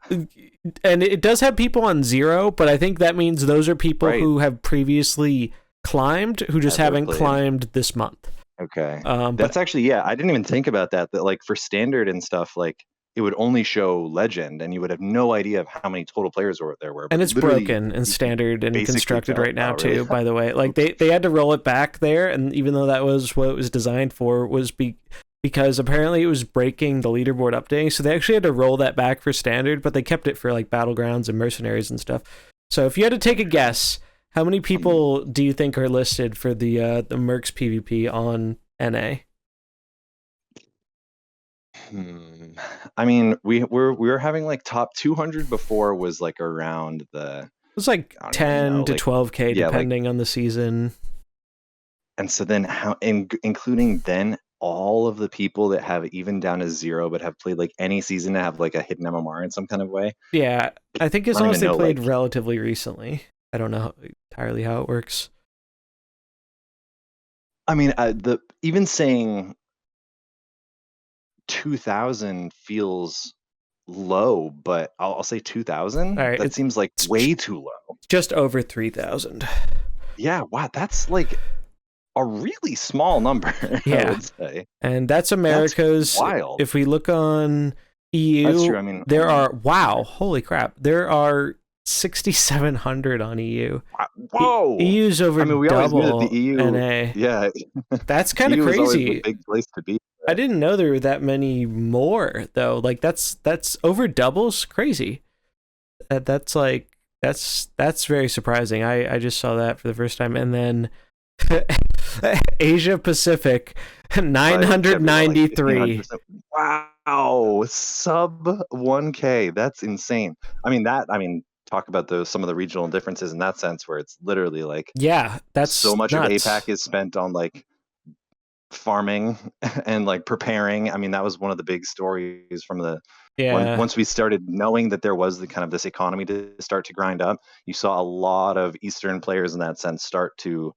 And it does have people on 0, but I think that means those are people Right. who have previously climbed, who just Ever haven't played. climbed this month. Okay. But That's actually, yeah, I didn't even think about that. That like for standard and stuff, like it would only show legend, and you would have no idea of how many total players there were. and But it's literally, broken and you can standard and basically constructed tell. right now Oh, really? too. By the way, like they had to roll it back there, and even though that was what it was designed for, was because apparently it was breaking the leaderboard updating, so they actually had to roll that back for standard, but they kept it for like battlegrounds and mercenaries and stuff. So if you had to take a guess, how many people do you think are listed for the Mercs PvP on NA? I mean, we were having like top 200 before, was like around the, It was like I don't even 10 know, to like 12K yeah, like, depending on the season. and so then including then all of the people that have even down to 0 but have played like any season to have like a hidden MMR in some kind of way. Yeah, I think as I don't long as even they know, played like, relatively recently. I don't know entirely how it works. I mean, the even saying 2,000 feels low, but I'll say 2,000. All right, That seems like way too low. just over 3,000. Yeah, wow, that's like a really small number. Yeah. I would say, And that's America's. That's wild. If we look on EU, That's true. I mean, there are, wow, holy crap, there are 6,700 on EU. Whoa! EU's over I mean, we always knew double that the EU. NA. Yeah, That's kind of EU is always crazy. the big place to be. I didn't know there were that many more though. Like that's over doubles, crazy. That's like that's very surprising. I just saw that for the first time, and then Asia Pacific 993. Like wow, sub 1K. That's insane. I mean, talk about some of the regional differences in that sense, where it's literally like, yeah, that's so much nuts. of APAC is spent on like farming and like preparing. I mean, that was one of the big stories from the once we started knowing that there was the kind of this economy to start to grind up. You saw a lot of Eastern players in that sense start to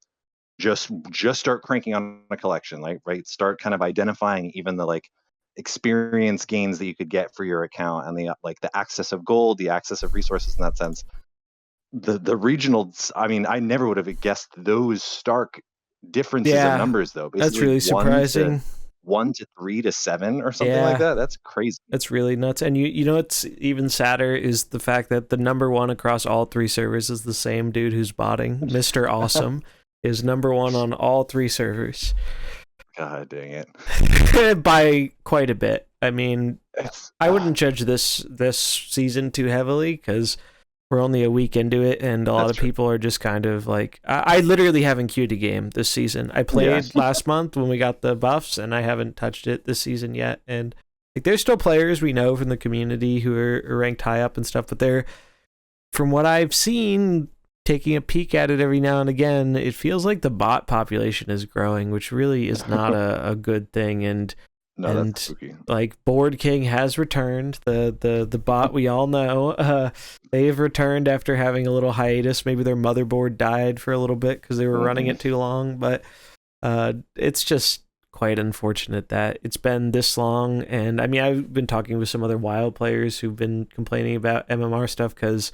just start cranking on a collection, like, right, start kind of identifying even the like experience gains that you could get for your account, and the like the access of gold, the access of resources in that sense. The regional, I mean, I never would have guessed those stark differences of numbers, though. Basically, that's really surprising. 1 to 3 to 7 or something like that. That's crazy. That's really nuts. And you know what's even sadder is the fact that the number one across all 3 servers is the same dude who's botting. Mr. Awesome is number 1 on all 3 servers. God dang it. By quite a bit. I mean, I wouldn't judge this season too heavily because we're only a week into it, and a lot of people are just kind of like, I literally haven't queued a game this season. I played last month when we got the buffs, and I haven't touched it this season yet. And like, there's still players we know from the community who are ranked high up and stuff, but they're, from what I've seen, taking a peek at it every now and again, it feels like the bot population is growing, which really is not a good thing. And that's spooky. Like, Board King has returned, the bot we all know. They've returned after having a little hiatus. Maybe their motherboard died for a little bit because they were running it too long, but it's just quite unfortunate that it's been this long. And I mean, I've been talking with some other Wild players who've been complaining about MMR stuff because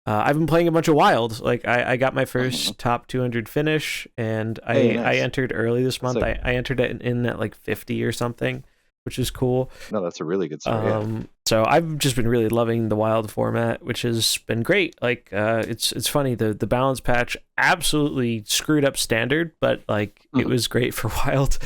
I've been playing a bunch of Wild. Like, I got my first top 200 finish, and I entered early this month. I entered it in at like 50 or something, which is cool. No, that's a really good start. So I've just been really loving the Wild format, which has been great. Like, it's funny, the balance patch absolutely screwed up standard, but like it was great for Wild,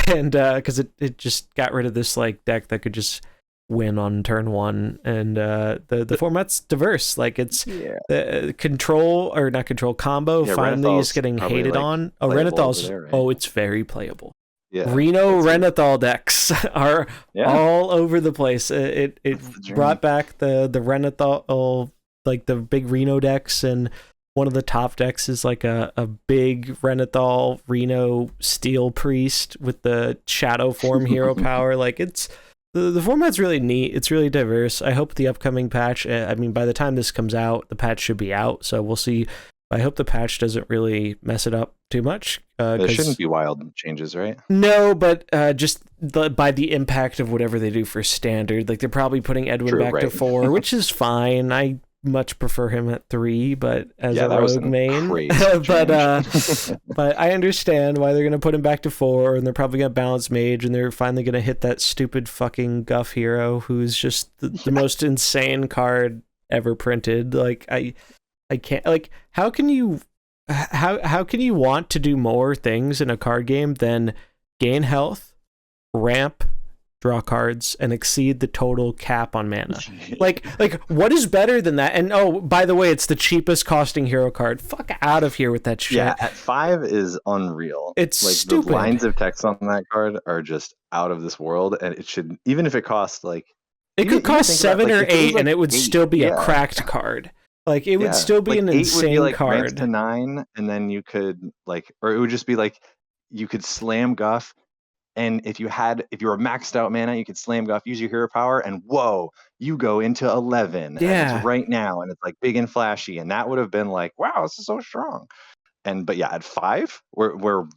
and because it just got rid of this like deck that could just win on turn 1, and the format's diverse. Like, it's the control, or not control, combo finally is getting hated on. Renathal's it's very playable. Reno Renathal decks are all over the place. It brought back the Renathal, like the big Reno decks, and one of the top decks is like a big Renathal Reno Steel Priest with the Shadow Form hero power. Like, it's the format's really neat. It's really diverse. I hope the upcoming patch, I mean, by the time this comes out, the patch should be out, so we'll see I hope the patch doesn't really mess it up too much. There shouldn't be wild changes, right? No, but just by the impact of whatever they do for standard, like they're probably putting Edwin back to 4, which is fine. I much prefer him at 3, but as a rogue main. but I understand why they're gonna put him back to 4, and they're probably gonna balance mage, and they're finally gonna hit that stupid fucking Guff Hero, who's just the most insane card ever printed. Like I can't, like, how can you want to do more things in a card game than gain health, ramp, draw cards, and exceed the total cap on mana? like what is better than that? And oh, by the way, it's the cheapest costing hero card. Fuck out of here with that shit. Yeah, at 5 is unreal. It's like stupid. The lines of text on that card are just out of this world, and it should, even if it costs like, it could cost 7 or 8, and it would still be a cracked card. Like, it would still be an insane would be like card. To 9, and then you could like, or it would just be like, you could slam Guff, and if you were maxed out mana, you could slam Guff, use your hero power, and whoa, you go into 11. Yeah. And it's right now, and it's like big and flashy, and that would have been like, wow, this is so strong. But yeah, at 5, where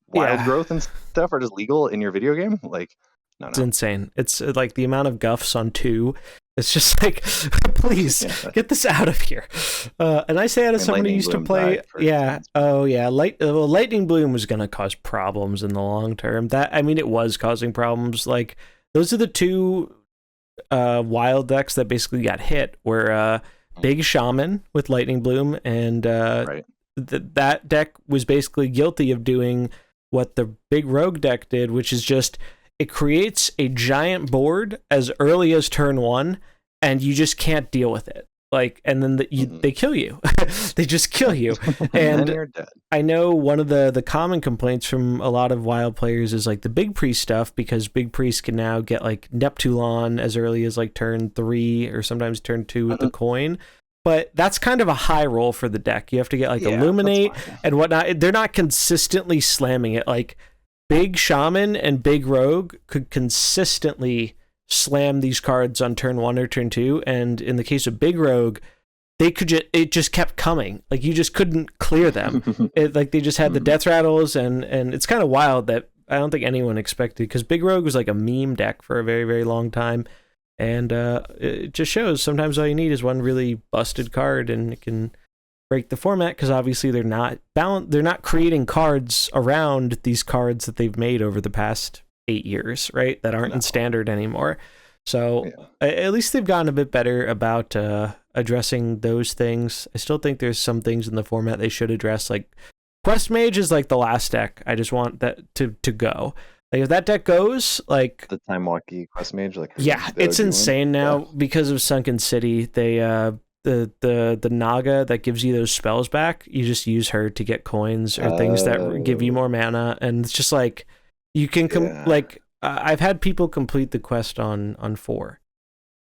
wild growth and stuff are just legal in your video game, like, no. It's insane. It's like the amount of Guffs on 2. It's just like, please get this out of here. And I say that as someone who used to play. Yeah. Oh yeah. Lightning Bloom was going to cause problems in the long term. It was causing problems. Like, those are the 2 wild decks that basically got hit. Were Big Shaman with Lightning Bloom, and that deck was basically guilty of doing what the Big Rogue deck did, which is just, it creates a giant board as early as turn 1, and you just can't deal with it. Like, and then they kill you. They just kill you. And you're dead. I know one of the common complaints from a lot of wild players is like the Big Priest stuff, because Big Priest can now get like Neptulon as early as like turn 3 or sometimes turn 2 with the coin. But that's kind of a high roll for the deck. You have to get like Illuminate and whatnot. They're not consistently slamming it. Like, Big Shaman and Big Rogue could consistently slam these cards on turn 1 or turn 2, and in the case of Big Rogue, it just kept coming. Like, you just couldn't clear them. Like, they just had the death rattles, and it's kind of wild that I don't think anyone expected, because Big Rogue was like a meme deck for a very, very long time, and it just shows sometimes all you need is one really busted card, and it can break the format, because obviously they're not creating cards around these cards that they've made over the past 8 years, right? That aren't in standard anymore. So at least they've gotten a bit better about addressing those things. I still think there's some things in the format they should address. Like, Quest Mage is like the last deck. I just want that to go. Like, if that deck goes, like the Time Walkie Quest Mage, like, it's insane now because of Sunken City. They the Naga that gives you those spells back, you just use her to get coins or things that give you more mana, and it's just like, you can I've had people complete the quest on 4,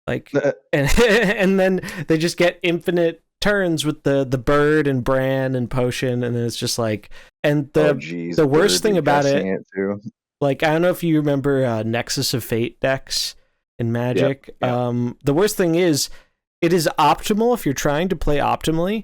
like, and then they just get infinite turns with the bird and Bran and potion, and then it's just like, and the worst thing about it like, I don't know if you remember Nexus of Fate decks in Magic. The worst thing is, it is optimal if you're trying to play optimally.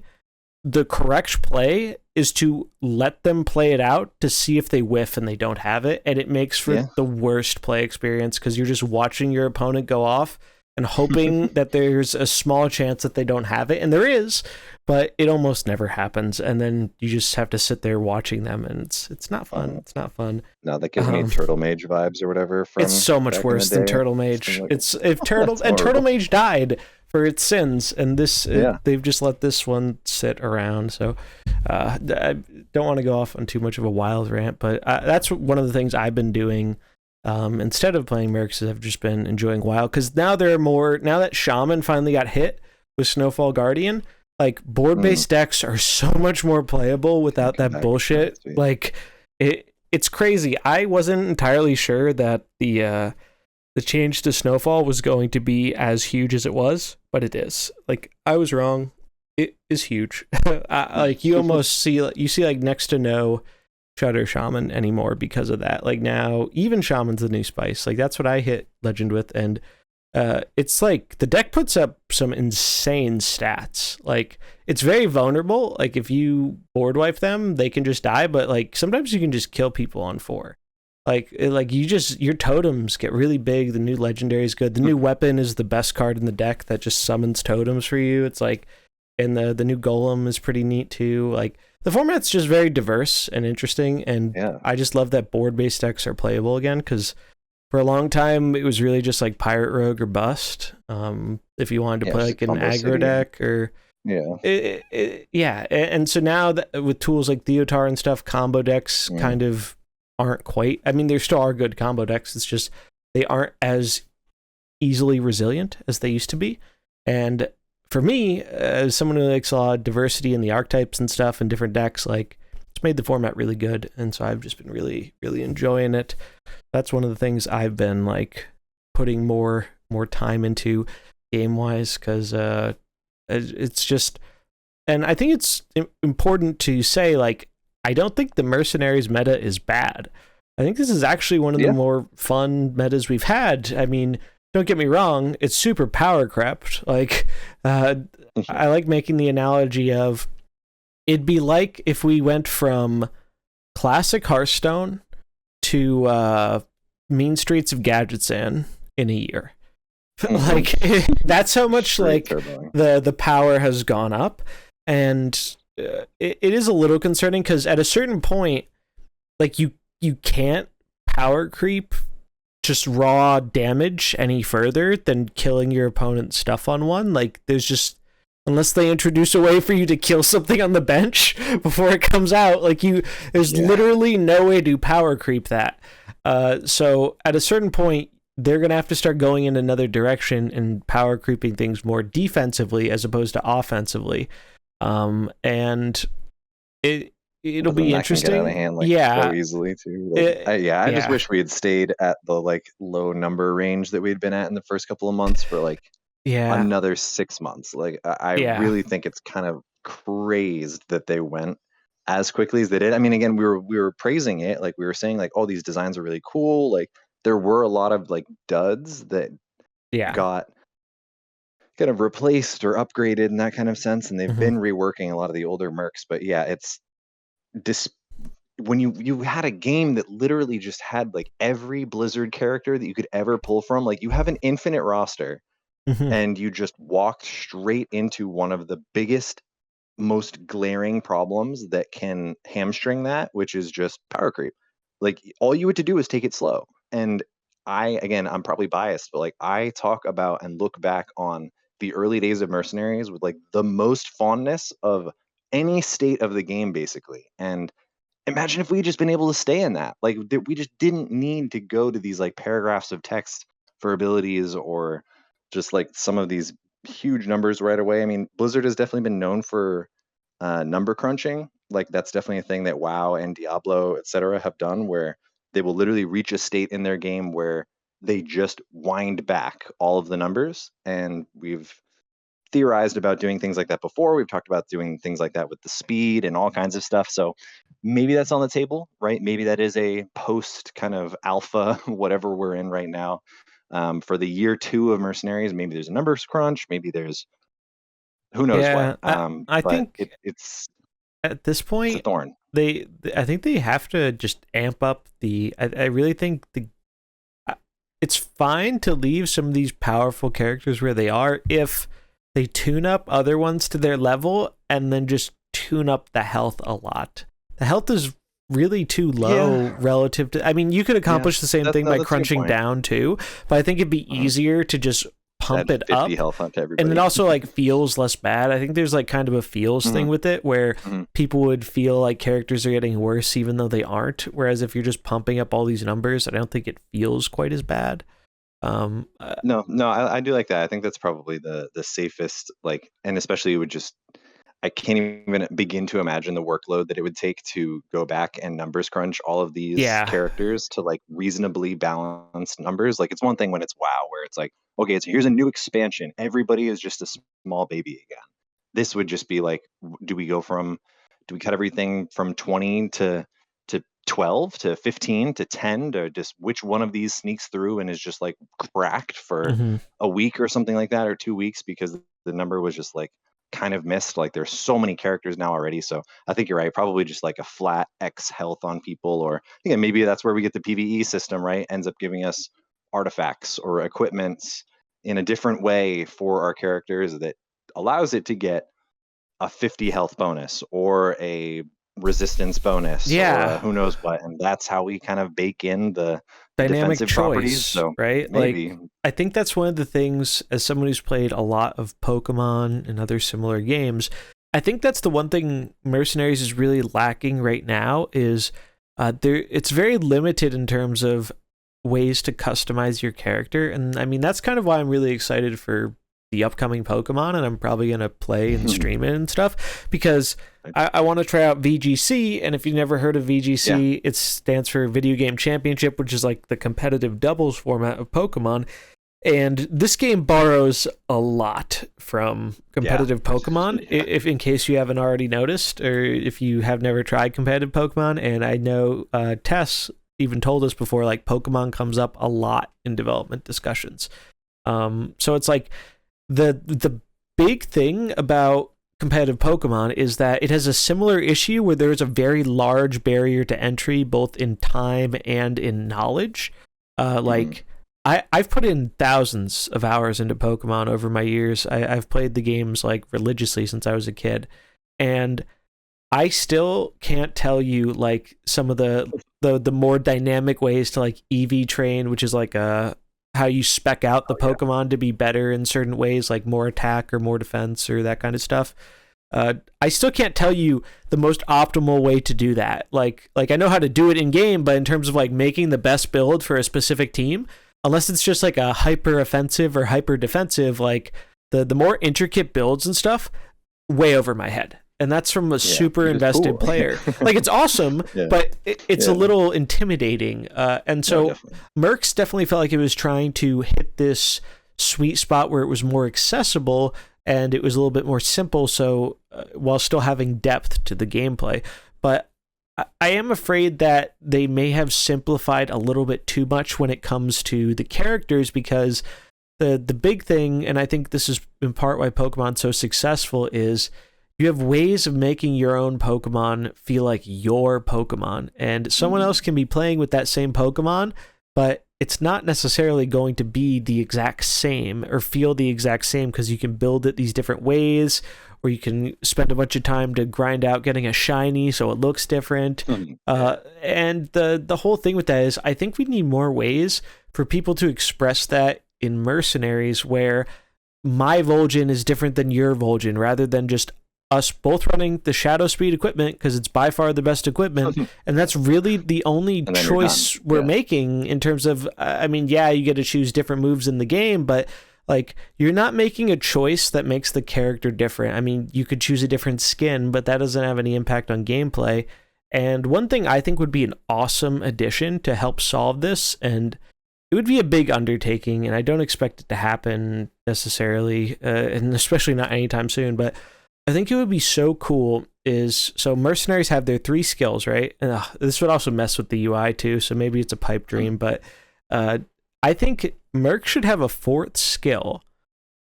The correct play is to let them play it out to see if they whiff and they don't have it, and it makes for the worst play experience, because you're just watching your opponent go off and hoping that there's a small chance that they don't have it, and there is, but it almost never happens, and then you just have to sit there watching them, and it's not fun. It's not fun. No, that gives me Turtle Mage vibes or whatever. It's so much worse than Turtle Mage. It's if Turtle Mage died for its sins, and this they've just let this one sit around. So I don't want to go off on too much of a wild rant, but that's one of the things I've been doing instead of playing Mercs. I've just been enjoying wild, because now that Shaman finally got hit with Snowfall Guardian, like, board-based decks are so much more playable without that bullshit. Like, it's crazy. I wasn't entirely sure that the change to Snowfall was going to be as huge as it was, but it is. Like, I was wrong. It is huge. Like, you almost see like next to no Shudder Shaman anymore because of that. Like, now even Shaman's the new spice. Like, that's what I hit Legend with, and it's like the deck puts up some insane stats. Like it's very vulnerable. Like if you board wipe them, they can just die. But like sometimes you can just kill people on 4. Like you just your totems get really big. The new legendary is good. The new weapon is the best card in the deck that just summons totems for you. It's like, and the new golem is pretty neat too. Like the format's just very diverse and interesting. And I just love that board based decks are playable again because for a long time it was really just like pirate rogue or bust. If you wanted to play like an aggro deck or and so now that with tools like Theotar and stuff, combo decks kind of aren't quite. I mean, there still are good combo decks. It's just they aren't as easily resilient as they used to be. And for me, as someone who likes a lot of diversity in the archetypes and stuff and different decks, like it's made the format really good. And so I've just been really, really enjoying it. That's one of the things I've been like putting more time into game wise because it's just, and I think it's important to say like I don't think the Mercenaries meta is bad. I think this is actually one of the more fun metas we've had. I mean, don't get me wrong, it's super power crept. Like, I like making the analogy of it'd be like if we went from classic Hearthstone to Mean Streets of Gadgetzan in a year. Like, that's how much like the power has gone up. And it is a little concerning because at a certain point, like you can't power creep just raw damage any further than killing your opponent's stuff on one. Like there's just, unless they introduce a way for you to kill something on the bench before it comes out, like there's literally no way to power creep that. So at a certain point, they're going to have to start going in another direction and power creeping things more defensively as opposed to offensively. And it'll be interesting. Can get out of hand, like, so easily too. Like, I just wish we had stayed at the like low number range that we'd been at in the first couple of months for like another 6 months. Like I really think it's kind of crazed that they went as quickly as they did. I mean, again, we were praising it, like we were saying, like, oh, these designs are really cool. Like there were a lot of like duds that got kind of replaced or upgraded in that kind of sense, and they've been reworking a lot of the older mercs. But yeah, it's when you had a game that literally just had like every Blizzard character that you could ever pull from, like you have an infinite roster and you just walked straight into one of the biggest, most glaring problems that can hamstring that, which is just power creep. Like all you had to do is take it slow. And I'm probably biased, but like I talk about and look back on the early days of Mercenaries with like the most fondness of any state of the game, basically. And imagine if we just been able to stay in that. Like we just didn't need to go to these like paragraphs of text for abilities or just like some of these huge numbers right away. I mean, Blizzard has definitely been known for number crunching. Like that's definitely a thing that WoW and Diablo, etc., have done, where they will literally reach a state in their game where they just wind back all of the numbers. And we've theorized about doing things like that before. We've talked about doing things like that with the speed and all kinds of stuff. So maybe that's on the table, right? Maybe that is a post kind of alpha, whatever we're in right now, for the year 2 of Mercenaries. Maybe there's a numbers crunch. Maybe there's who knows what. I think it's at this point, it's a thorn. I think they have to just amp up I really think it's fine to leave some of these powerful characters where they are if they tune up other ones to their level and then just tune up the health a lot. The health is really too low relative to, I mean, you could accomplish the same thing by crunching down too, but I think it'd be easier to just pump it up, health onto everybody. And it also like feels less bad. I think there's like kind of a feels thing with it where people would feel like characters are getting worse even though they aren't, whereas if you're just pumping up all these numbers, I don't think it feels quite as bad. No, I do like that. I think that's probably the safest, like, and especially it would just, I can't even begin to imagine the workload that it would take to go back and numbers crunch all of these characters to like reasonably balanced numbers. Like it's one thing when it's WoW where it's like, okay, so here's a new expansion, everybody is just a small baby again. This would just be like, do we cut everything from 20 to 12 to 15 to 10 to just which one of these sneaks through and is just like cracked for a week or something like that, or 2 weeks, because the number was just like kind of missed. Like there's so many characters now already. So I think you're right. Probably just like a flat X health on people, or again, maybe that's where we get the PvE system, right? Ends up giving us artifacts or equipments in a different way for our characters that allows it to get a 50 health bonus or a resistance bonus or a who knows what, and that's how we kind of bake in the dynamic defensive choice, properties. So right? maybe. Like, I think that's one of the things, as someone who's played a lot of Pokemon and other similar games, I think that's the one thing Mercenaries is really lacking right now is it's very limited in terms of ways to customize your character. And I mean, that's kind of why I'm really excited for the upcoming Pokemon, and I'm probably going to play and stream it and stuff, because I want to try out VGC. And if you've never heard of VGC, it stands for Video Game Championship, which is like the competitive doubles format of Pokemon. And this game borrows a lot from competitive Pokemon, if in case you haven't already noticed, or if you have never tried competitive Pokemon. And I know Tess even told us before, like, Pokemon comes up a lot in development discussions. So it's like the big thing about competitive Pokemon is that it has a similar issue where there's a very large barrier to entry, both in time and in knowledge. Like, I've put in thousands of hours into Pokemon over my years. I've played the games like religiously since I was a kid, and I still can't tell you like some of the more dynamic ways to like EV train, which is like how you spec out the Pokemon to be better in certain ways, like more attack or more defense or that kind of stuff. I still can't tell you the most optimal way to do that. Like I know how to do it in game, but in terms of like making the best build for a specific team, unless it's just like a hyper offensive or hyper defensive, like the more intricate builds and stuff, way over my head. And that's from a super invested player. Like, it's awesome, but it's a little intimidating. And so Mercs definitely felt like it was trying to hit this sweet spot where it was more accessible and it was a little bit more simple, so while still having depth to the gameplay. But I am afraid that they may have simplified a little bit too much when it comes to the characters, because the big thing, and I think this is in part why Pokemon's so successful, is you have ways of making your own Pokemon feel like your Pokemon, and someone else can be playing with that same Pokemon, but it's not necessarily going to be the exact same or feel the exact same, because you can build it these different ways, or you can spend a bunch of time to grind out getting a shiny so it looks different. And the whole thing with that is, I think we need more ways for people to express that in Mercenaries, where my Vol'jin is different than your Vol'jin, rather than just us both running the Shadow Speed equipment because it's by far the best equipment, and that's really the only choice we're making in terms of, I mean, you get to choose different moves in the game, but like, you're not making a choice that makes the character different. I mean, you could choose a different skin, but that doesn't have any impact on gameplay. And one thing I think would be an awesome addition to help solve this, and it would be a big undertaking, and I don't expect it to happen necessarily, and especially not anytime soon, but I think it would be so cool is, so Mercenaries have their 3 skills, right? And this would also mess with the UI too, so maybe it's a pipe dream, but I think Merc should have a 4th skill.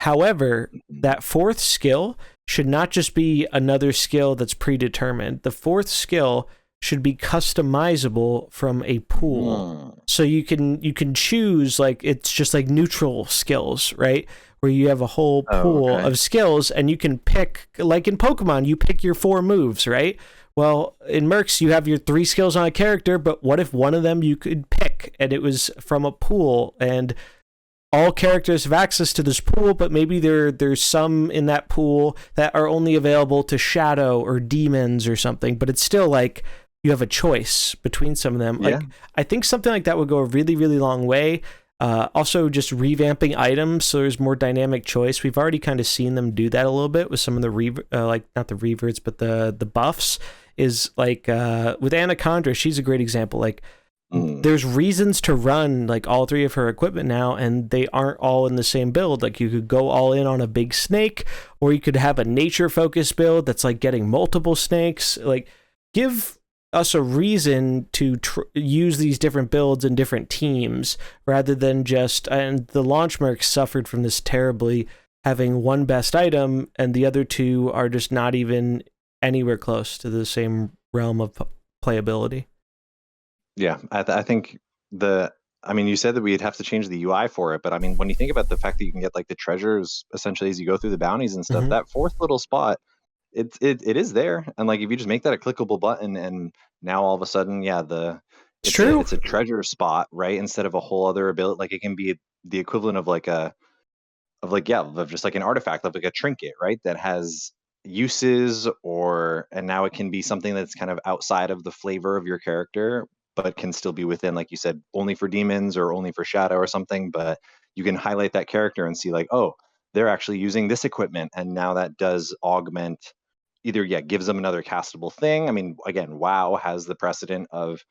However, that 4th skill should not just be another skill that's predetermined. The 4th skill should be customizable from a pool. So you can choose, like, it's just like neutral skills, right? Where you have a whole pool of skills, and you can pick, like in Pokemon, you pick your 4 moves, right? Well, in Mercs, you have your 3 skills on a character, but what if one of them you could pick, and it was from a pool, and all characters have access to this pool, but maybe there's some in that pool that are only available to Shadow or Demons or something, but it's still like you have a choice between some of them. Like, I think something like that would go a really, really long way. Also, just revamping items so there's more dynamic choice. We've already kind of seen them do that a little bit with some of the like, not the reverts, but the buffs. Is like with Anaconda, she's a great example. Like, there's reasons to run like all 3 of her equipment now, and they aren't all in the same build. Like, you could go all in on a big snake, or you could have a nature focused build that's like getting multiple snakes. Like, give us a reason to use these different builds and different teams rather than just, and the launch marks suffered from this terribly, having one best item and the other two are just not even anywhere close to the same realm of playability. Yeah, I think I mean, you said that we'd have to change the UI for it, but I mean, when you think about the fact that you can get like the treasures essentially as you go through the bounties and stuff, that fourth little spot, it is there, and like if you just make that a clickable button, and now all of a sudden, yeah, It's true. it's a treasure spot, right? Instead of a whole other ability, like it can be the equivalent of like of just like an artifact, like a trinket, right? That has uses, and now it can be something that's kind of outside of the flavor of your character, but can still be within, like you said, only for demons or only for shadow or something. But you can highlight that character and see like, oh, they're actually using this equipment, and now that does augment either, yeah, gives them another castable thing. I mean, again, WoW has the precedent of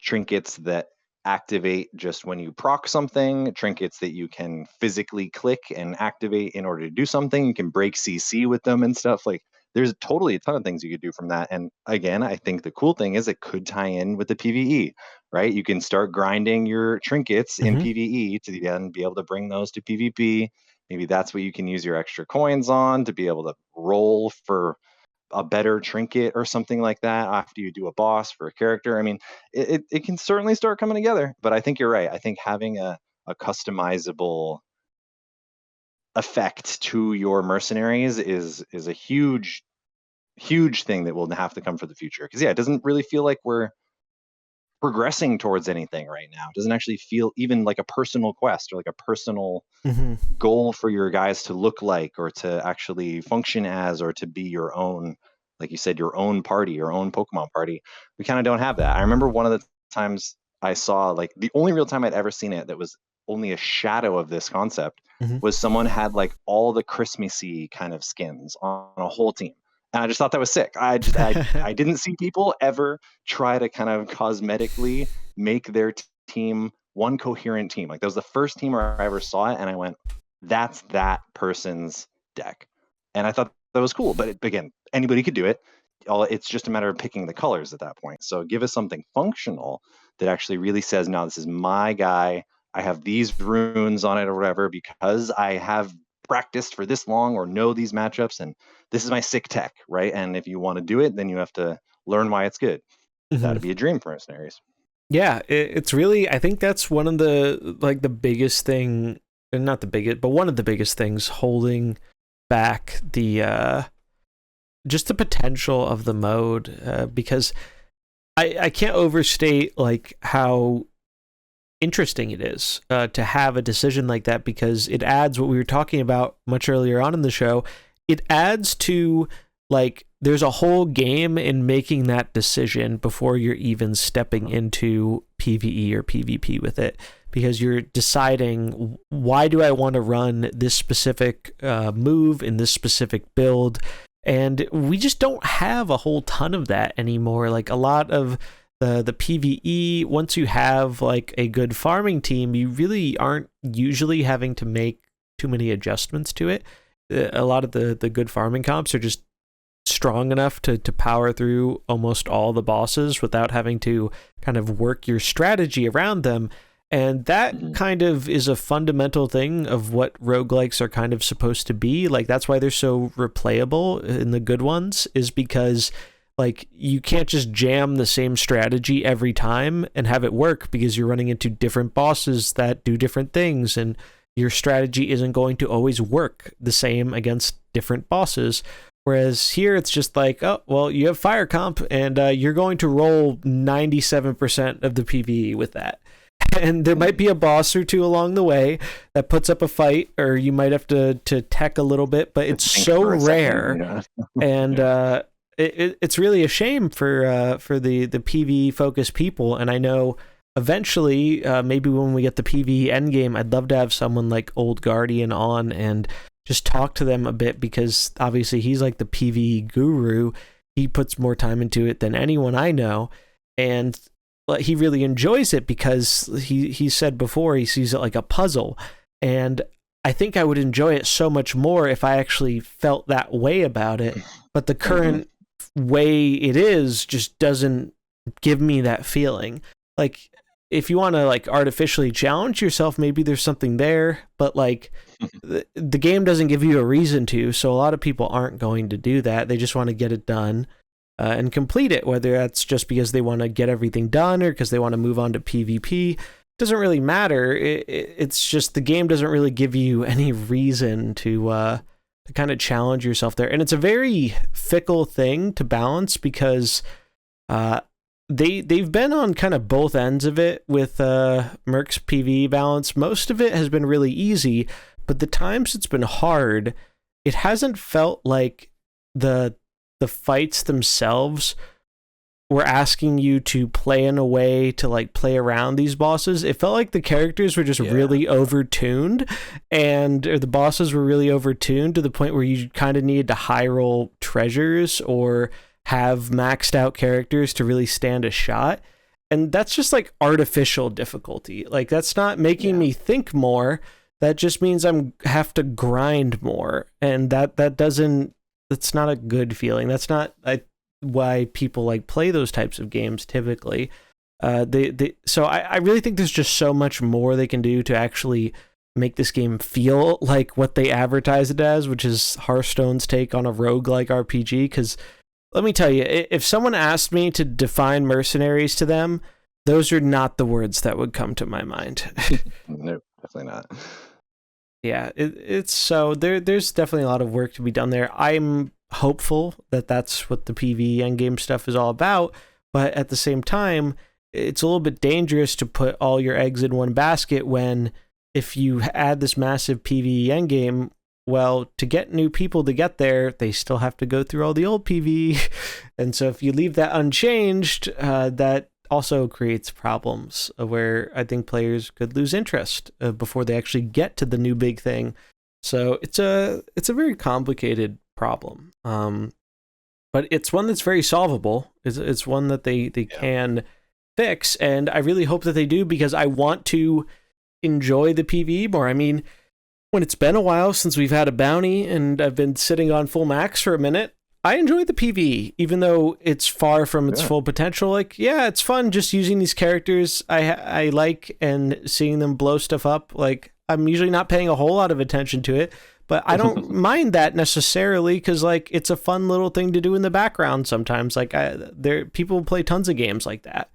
trinkets that activate just when you proc something, trinkets that you can physically click and activate in order to do something. You can break CC with them and stuff. Like there's totally a ton of things you could do from that. And again, I think the cool thing is it could tie in with the PvE, right? You can start grinding your trinkets in PvE to then be able to bring those to PvP. Maybe that's what you can use your extra coins on to be able to roll for a better trinket or something like that after you do a boss for a character. I mean, it can certainly start coming together, but I think you're right. I think having a customizable effect to your mercenaries is a huge thing that will have to come for the future. Because yeah, it doesn't really feel like we're progressing towards anything right now. It doesn't actually feel even like a personal quest or like a personal goal for your guys to look like or to actually function as or to be your own, like you said, your own party, your own Pokemon party. We kind of don't have that. I remember one of the times I saw, like the only real time I'd ever seen it that was only a shadow of this concept was someone had like all the Christmassy kind of skins on a whole team. And I just thought that was sick. I didn't see people ever try to kind of cosmetically make their team one coherent team. Like that was the first team where I ever saw it, and I went, "That's that person's deck," and I thought that was cool. But again, anybody could do it. It's just a matter of picking the colors at that point. So give us something functional that actually really says, "No, this is my guy. I have these runes on it or whatever because I have practiced for this long or know these matchups, and this is my sick tech," right? And if you want to do it, then you have to learn why it's good. That'd be a dream for Mercenaries. Yeah, it's really, I think that's one of the, like the biggest thing, and not the biggest, but one of the biggest things holding back the, just the potential of the mode, because I can't overstate like how interesting it is to have a decision like that, because it adds what we were talking about much earlier on in the show. It adds to, like, there's a whole game in making that decision before you're even stepping into PvE or PvP with it, because you're deciding, why do I want to run this specific move in this specific build? And we just don't have a whole ton of that anymore. Like a lot of the PvE, once you have like a good farming team, you really aren't usually having to make too many adjustments to it. A lot of the good farming comps are just strong enough to power through almost all the bosses without having to kind of work your strategy around them. And that kind of is a fundamental thing of what roguelikes are kind of supposed to be. Like, that's why they're so replayable in the good ones, is because like you can't just jam the same strategy every time and have it work, because you're running into different bosses that do different things, and your strategy isn't going to always work the same against different bosses. Whereas here it's just like, oh, well, you have fire comp, and you're going to roll 97% of the PvE with that. And there might be a boss or two along the way that puts up a fight, or you might have to tech a little bit, but it's so rare. And it's really a shame for the PvE focused people. And I know eventually, maybe when we get the PvE endgame, I'd love to have someone like Old Guardian on and just talk to them a bit, because obviously he's like the PvE guru. He puts more time into it than anyone I know, and he really enjoys it because he said before he sees it like a puzzle. And I think I would enjoy it so much more if I actually felt that way about it. But the current way it is just doesn't give me that feeling. Like, if you want to like artificially challenge yourself, maybe there's something there, but like the game doesn't give you a reason to, so a lot of people aren't going to do that. They just want to get it done and complete it, whether that's just because they want to get everything done or because they want to move on to PvP. Doesn't really matter. It's just the game doesn't really give you any reason to kind of challenge yourself there, and it's a very fickle thing to balance because they've been on kind of both ends of it with Merc's PvE balance. Most of it has been really easy, but the times it's been hard, it hasn't felt like the fights themselves were asking you to play in a way to like play around these bosses. It felt like the characters were just really overtuned, or the bosses were really overtuned to the point where you kind of needed to high roll treasures or have maxed out characters to really stand a shot. And that's just like artificial difficulty. Like, that's not making me think more. That just means have to grind more. And that's not a good feeling. That's not why people like play those types of games typically. So I really think there's just so much more they can do to actually make this game feel like what they advertise it as, which is Hearthstone's take on a roguelike RPG. Because let me tell you, if someone asked me to define Mercenaries to them, those are not the words that would come to my mind. No, definitely not. Yeah, it's so there's definitely a lot of work to be done there. I'm hopeful that that's what the PvE endgame stuff is all about, but at the same time, it's a little bit dangerous to put all your eggs in one basket when if you add this massive PvE endgame, well, to get new people to get there, they still have to go through all the old PvE. And so if you leave that unchanged, that also creates problems where I think players could lose interest before they actually get to the new big thing. So it's a very complicated problem. But it's one that's very solvable. It's one that they can fix, and I really hope that they do, because I want to enjoy the PvE more. I mean, when it's been a while since we've had a bounty and I've been sitting on full max for a minute, I enjoy the PvE, even though it's far from its full potential. Like, yeah, it's fun just using these characters I like and seeing them blow stuff up. Like, I'm usually not paying a whole lot of attention to it, but I don't mind that necessarily, because like it's a fun little thing to do in the background sometimes. Like, people play tons of games like that,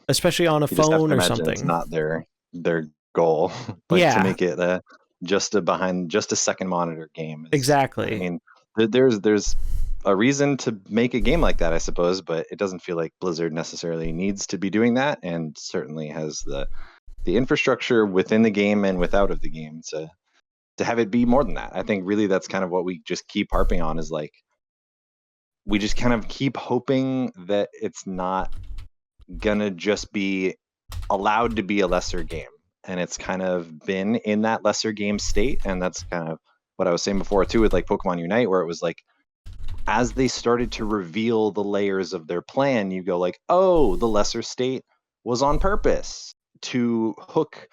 especially on a phone or something. It's not their goal, like to make it just a second monitor game. Exactly. I mean, there's a reason to make a game like that, I suppose, but it doesn't feel like Blizzard necessarily needs to be doing that, and certainly has the infrastructure within the game and without of the game to have it be more than that. I think really that's kind of what we just keep harping on, is like we just kind of keep hoping that it's not gonna just be allowed to be a lesser game, and it's kind of been in that lesser game state. And that's kind of what I was saying before too with like Pokemon Unite, where it was like as they started to reveal the layers of their plan, you go like, oh, the lesser state was on purpose to hook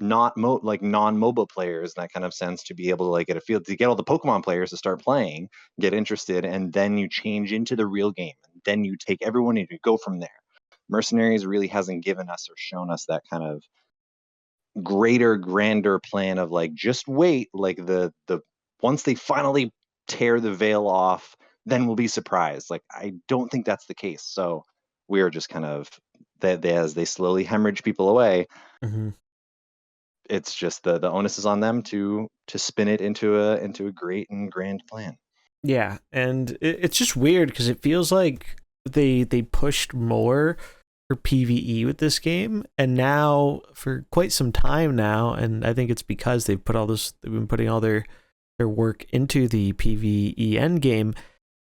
non-MOBA players in that kind of sense, to be able to like get a feel, to get all the Pokemon players to start playing, get interested, and then you change into the real game, and then you take everyone and you go from there. Mercenaries really hasn't given us or shown us that kind of greater, grander plan of like, just wait, like the once they finally tear the veil off, then we'll be surprised. Like, I don't think that's the case. So we are just kind of that as they slowly hemorrhage people away. It's just the onus is on them to spin it into a great and grand plan. Yeah, and it's just weird because it feels like they pushed more for PvE with this game, and now for quite some time now, and I think it's because they've been putting all their work into the PvE end game.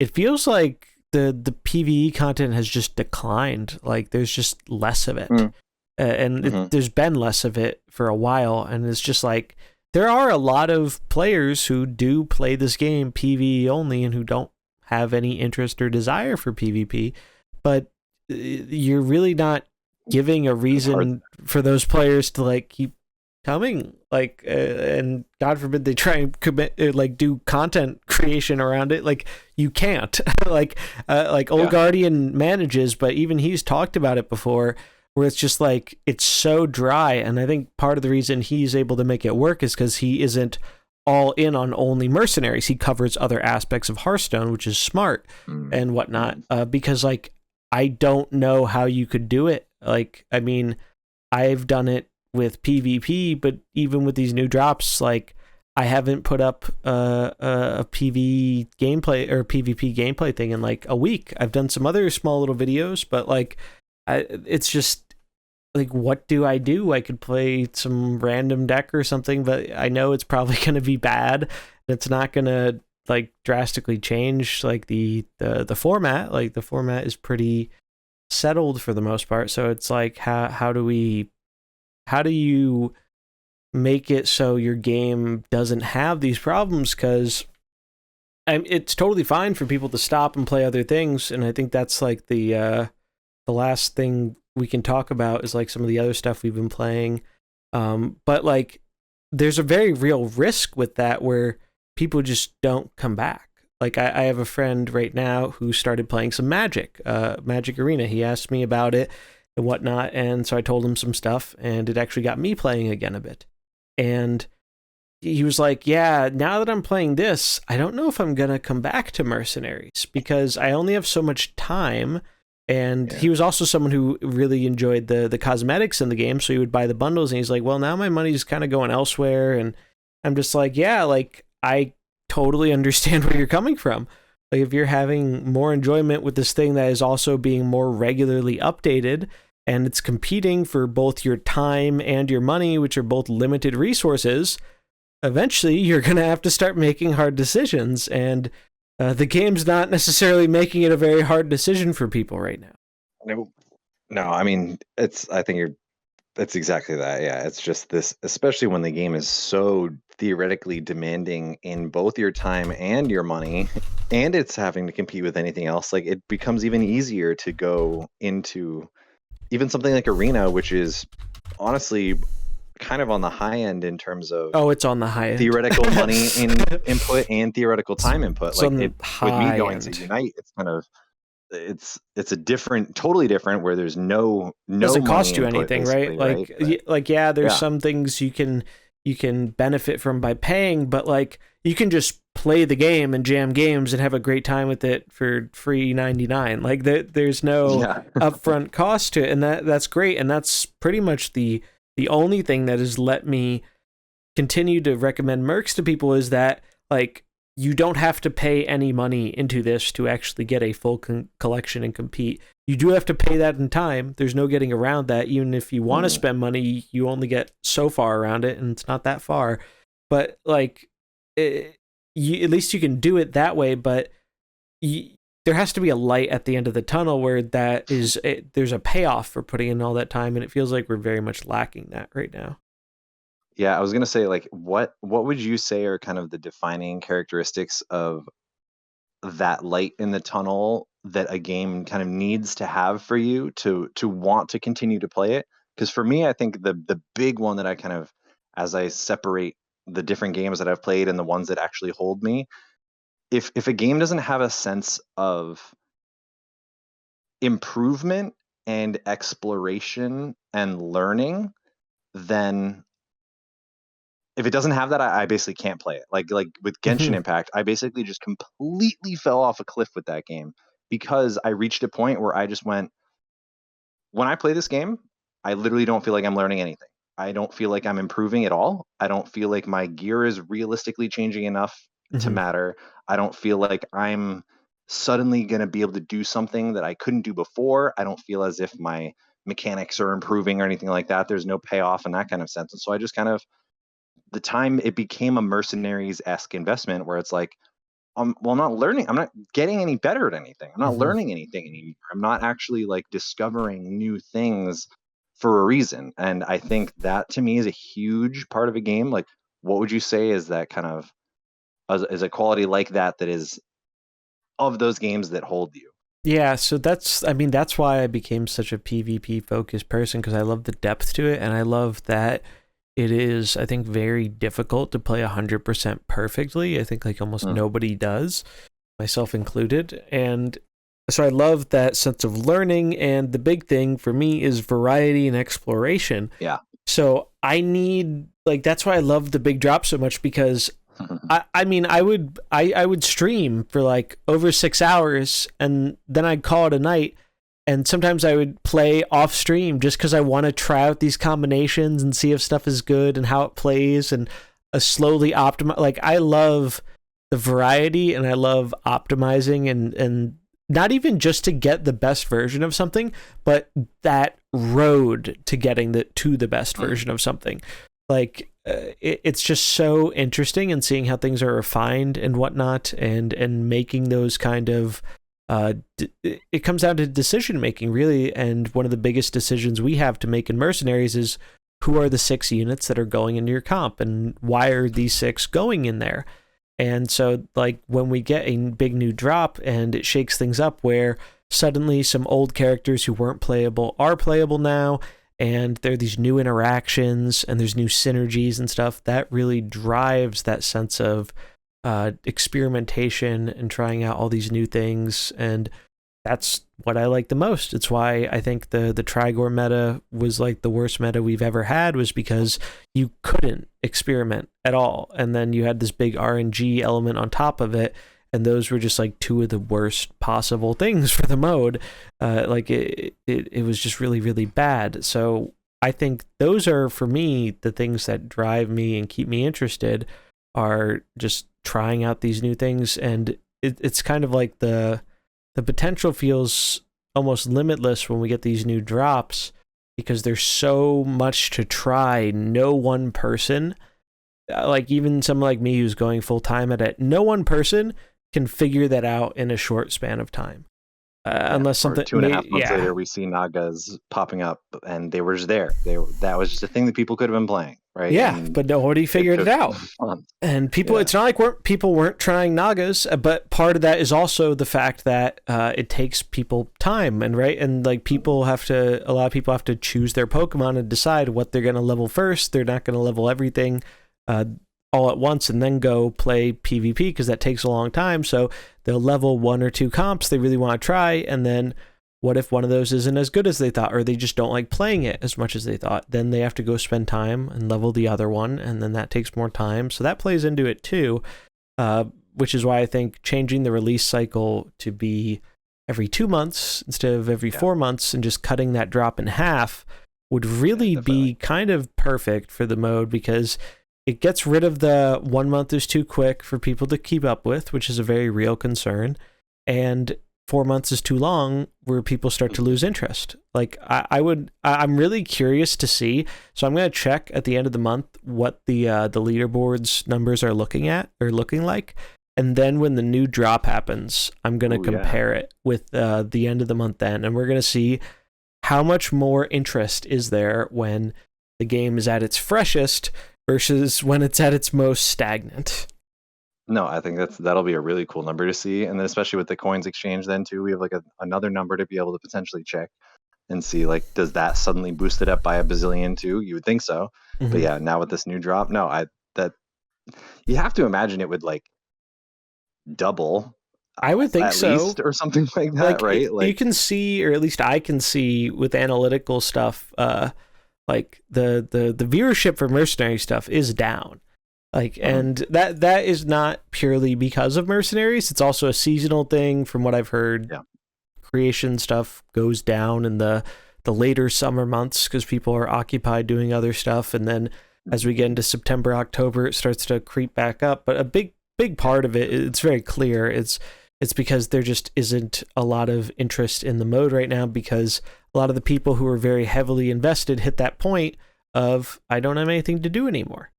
It feels like the PvE content has just declined. Like, there's just less of it. There's been less of it for a while, and it's just like there are a lot of players who do play this game PvE only and who don't have any interest or desire for PvP, but you're really not giving a reason for those players to like keep coming and God forbid they try and commit like do content creation around it. Like you can't. Like Old Guardian manages, but even he's talked about it before, where it's just like it's so dry. And I think part of the reason he's able to make it work is because he isn't all in on only mercenaries. He covers other aspects of Hearthstone, which is smart and whatnot. Because like I don't know how you could do it. Like, I mean, I've done it with PvP, but even with these new drops, like I haven't put up a PV gameplay or PvP gameplay thing in like a week. I've done some other small little videos, but like it's just like, what do? I could play some random deck or something, but I know it's probably going to be bad. It's not going to like drastically change like the format. Like the format is pretty settled for the most part. So it's like, how do you make it so your game doesn't have these problems? Because it's totally fine for people to stop and play other things, and I think that's like the last thing we can talk about is like some of the other stuff we've been playing. But like, there's a very real risk with that where people just don't come back. Like I have a friend right now who started playing some Magic Arena. He asked me about it and whatnot, and so I told him some stuff, and it actually got me playing again a bit. And he was like, yeah, now that I'm playing this, I don't know if I'm gonna come back to Mercenaries because I only have so much time. And he was also someone who really enjoyed the cosmetics in the game, so he would buy the bundles, and he's like, well, now my money's kind of going elsewhere. And I'm just like, yeah, like I totally understand where you're coming from. Like if you're having more enjoyment with this thing that is also being more regularly updated, and it's competing for both your time and your money, which are both limited resources, eventually you're going to have to start making hard decisions. And the game's not necessarily making it a very hard decision for people right now. No, I mean, that's exactly that. Yeah, it's just this, especially when the game is so theoretically demanding in both your time and your money, and it's having to compete with anything else. Like it becomes even easier to go into even something like Arena, which is honestly kind of on the high end in terms of it's on the high end. Theoretical money input and theoretical time input. It's like with me going to Unite, it's kind of it's a totally different where there's no doesn't cost you input, anything, right? Like yeah, there's some things you can benefit from by paying, but like you can just play the game and jam games and have a great time with it for free 99. Like there's no upfront cost to it, and that's great. And that's pretty much the only thing that has let me continue to recommend Mercs to people is that like you don't have to pay any money into this to actually get a full collection and compete. You do have to pay that in time. There's no getting around that. Even if you want to spend money, you only get so far around it, and it's not that far. But like, at least you can do it that way. But there has to be a light at the end of the tunnel where there's a payoff for putting in all that time, and it feels like we're very much lacking that right now. Yeah, I was gonna say, like, what would you say are kind of the defining characteristics of that light in the tunnel that a game kind of needs to have for you to want to continue to play it? Because for me, I think the big one that I kind of, as I separate the different games that I've played and the ones that actually hold me, if a game doesn't have a sense of improvement and exploration and learning, then if it doesn't have that, I basically can't play it. Like with Genshin Impact, I basically just completely fell off a cliff with that game because I reached a point where I just went, when I play this game, I literally don't feel like I'm learning anything. I don't feel like I'm improving at all. I don't feel like my gear is realistically changing enough to matter. I don't feel like I'm suddenly going to be able to do something that I couldn't do before. I don't feel as if my mechanics are improving or anything like that. There's no payoff in that kind of sense. And so I just kind of, the time it became a Mercenaries-esque investment where it's like, well, I'm not learning. I'm not getting any better at anything. I'm not learning anything anymore. I'm not actually like discovering new things for a reason. And I think that to me is a huge part of a game. Like, what would you say is that kind of is a quality like that is of those games that hold you? Yeah, so that's why I became such a PvP focused person, because I love the depth to it, and I love that it is, I think, very difficult to play 100% perfectly. I think like almost nobody does, myself included. And so I love that sense of learning. And the big thing for me is variety and exploration. Yeah. So I need, like, that's why I love the big drop so much, because I mean, I would stream for like over 6 hours and then I'd call it a night. And sometimes I would play off stream just because I want to try out these combinations and see if stuff is good and how it plays, and slowly optimize. Like, I love the variety and I love optimizing, and not even just to get the best version of something, but that road to getting to the best version of something. Like, it's just so interesting, and seeing how things are refined and whatnot, and making those kind of it comes down to decision making, really. And one of the biggest decisions we have to make in Mercenaries is, who are the 6 units that are going into your comp, and why are these 6 going in there? And so, like, when we get a big new drop and it shakes things up, where suddenly some old characters who weren't playable are playable now, and there are these new interactions and there's new synergies and stuff, that really drives that sense of experimentation and trying out all these new things. And that's what I like the most. It's why I think the Trigor meta was like the worst meta we've ever had, was because you couldn't experiment at all. And then you had this big RNG element on top of it. And those were just like 2 of the worst possible things for the mode. Like it was just really, really bad. So I think those are, for me, the things that drive me and keep me interested, are just trying out these new things. And it's kind of like the potential feels almost limitless when we get these new drops, because there's so much to try. No one person, like even someone like me who's going full time at it, no one person can figure that out in a short span of time. Unless something 2.5 months later, we see Nagas popping up, and they were just there. That was just a thing that people could have been playing, right? Yeah, and but nobody figured it out. And people, it's not like people weren't trying Nagas, but part of that is also the fact that it takes people time, and like a lot of people have to choose their Pokemon and decide what they're going to level first. They're not going to level everything all at once and then go play PvP, because that takes a long time. So they'll level 1 or 2 comps they really want to try, and then what if one of those isn't as good as they thought, or they just don't like playing it as much as they thought? Then they have to go spend time and level the other one, and then that takes more time. So that plays into it too, which is why I think changing the release cycle to be every 2 months instead of every 4 months, and just cutting that drop in half, would really be kind of perfect for the mode, because it gets rid of the 1 month is too quick for people to keep up with, which is a very real concern, and 4 months is too long, where people start to lose interest. Like, I'm really curious to see. So I'm going to check at the end of the month what the leaderboards numbers are looking like. And then when the new drop happens, I'm going to compare it with the end of the month then. And we're going to see how much more interest is there when the game is at its freshest versus when it's at its most stagnant. No, I think that'll be a really cool number to see. And then especially with the coins exchange then too, we have like another number to be able to potentially check and see, like, does that suddenly boost it up by a bazillion too? You would think so. Mm-hmm. But yeah, now with this new drop, that you have to imagine it would like double. I would think so, least, or something like that, right? You can see, or at least I can see with analytical stuff, like the viewership for Mercenary stuff is down. Like, and that is not purely because of Mercenaries. It's also a seasonal thing, from what I've heard. Yeah. Creation stuff goes down in the later summer months because people are occupied doing other stuff, and then as we get into September, October, it starts to creep back up. But a big part of it, it's very clear, it's because there just isn't a lot of interest in the mode right now, because a lot of the people who are very heavily invested hit that point of, I don't have anything to do anymore.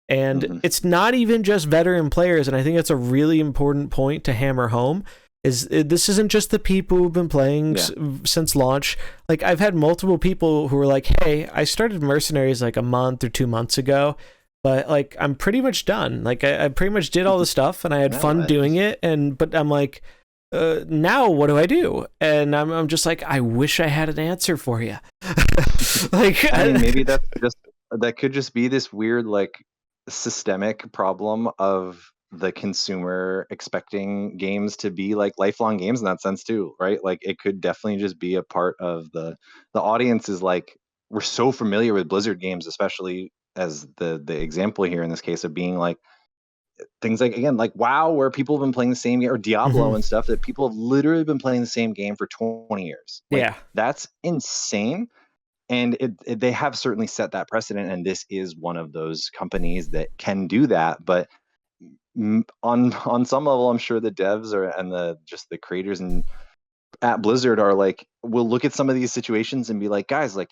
And it's not even just veteran players, and I think that's a really important point to hammer home, this isn't just the people who've been playing since launch. Like, I've had multiple people who were like, hey, I started Mercenaries like a month or 2 months ago, but like, I'm pretty much done. Like, I pretty much did all the stuff, and I had fun doing it, but I'm like, now what do I do? And I'm just like, I wish I had an answer for you. Like, I mean, maybe that's just that could just be this weird like systemic problem of the consumer expecting games to be like lifelong games in that sense too, right? Like it could definitely just be a part of the audience is like we're so familiar with Blizzard games, especially as the example here in this case of being like things like again like WoW, where people have been playing the same game, or Diablo and stuff, that people have literally been playing the same game for 20 years. Like Yeah. that's insane. And they have certainly set that precedent, and this is one of those companies that can do that. But on some level, I'm sure the devs and the creators and at Blizzard are like, will look at some of these situations and be like, guys, like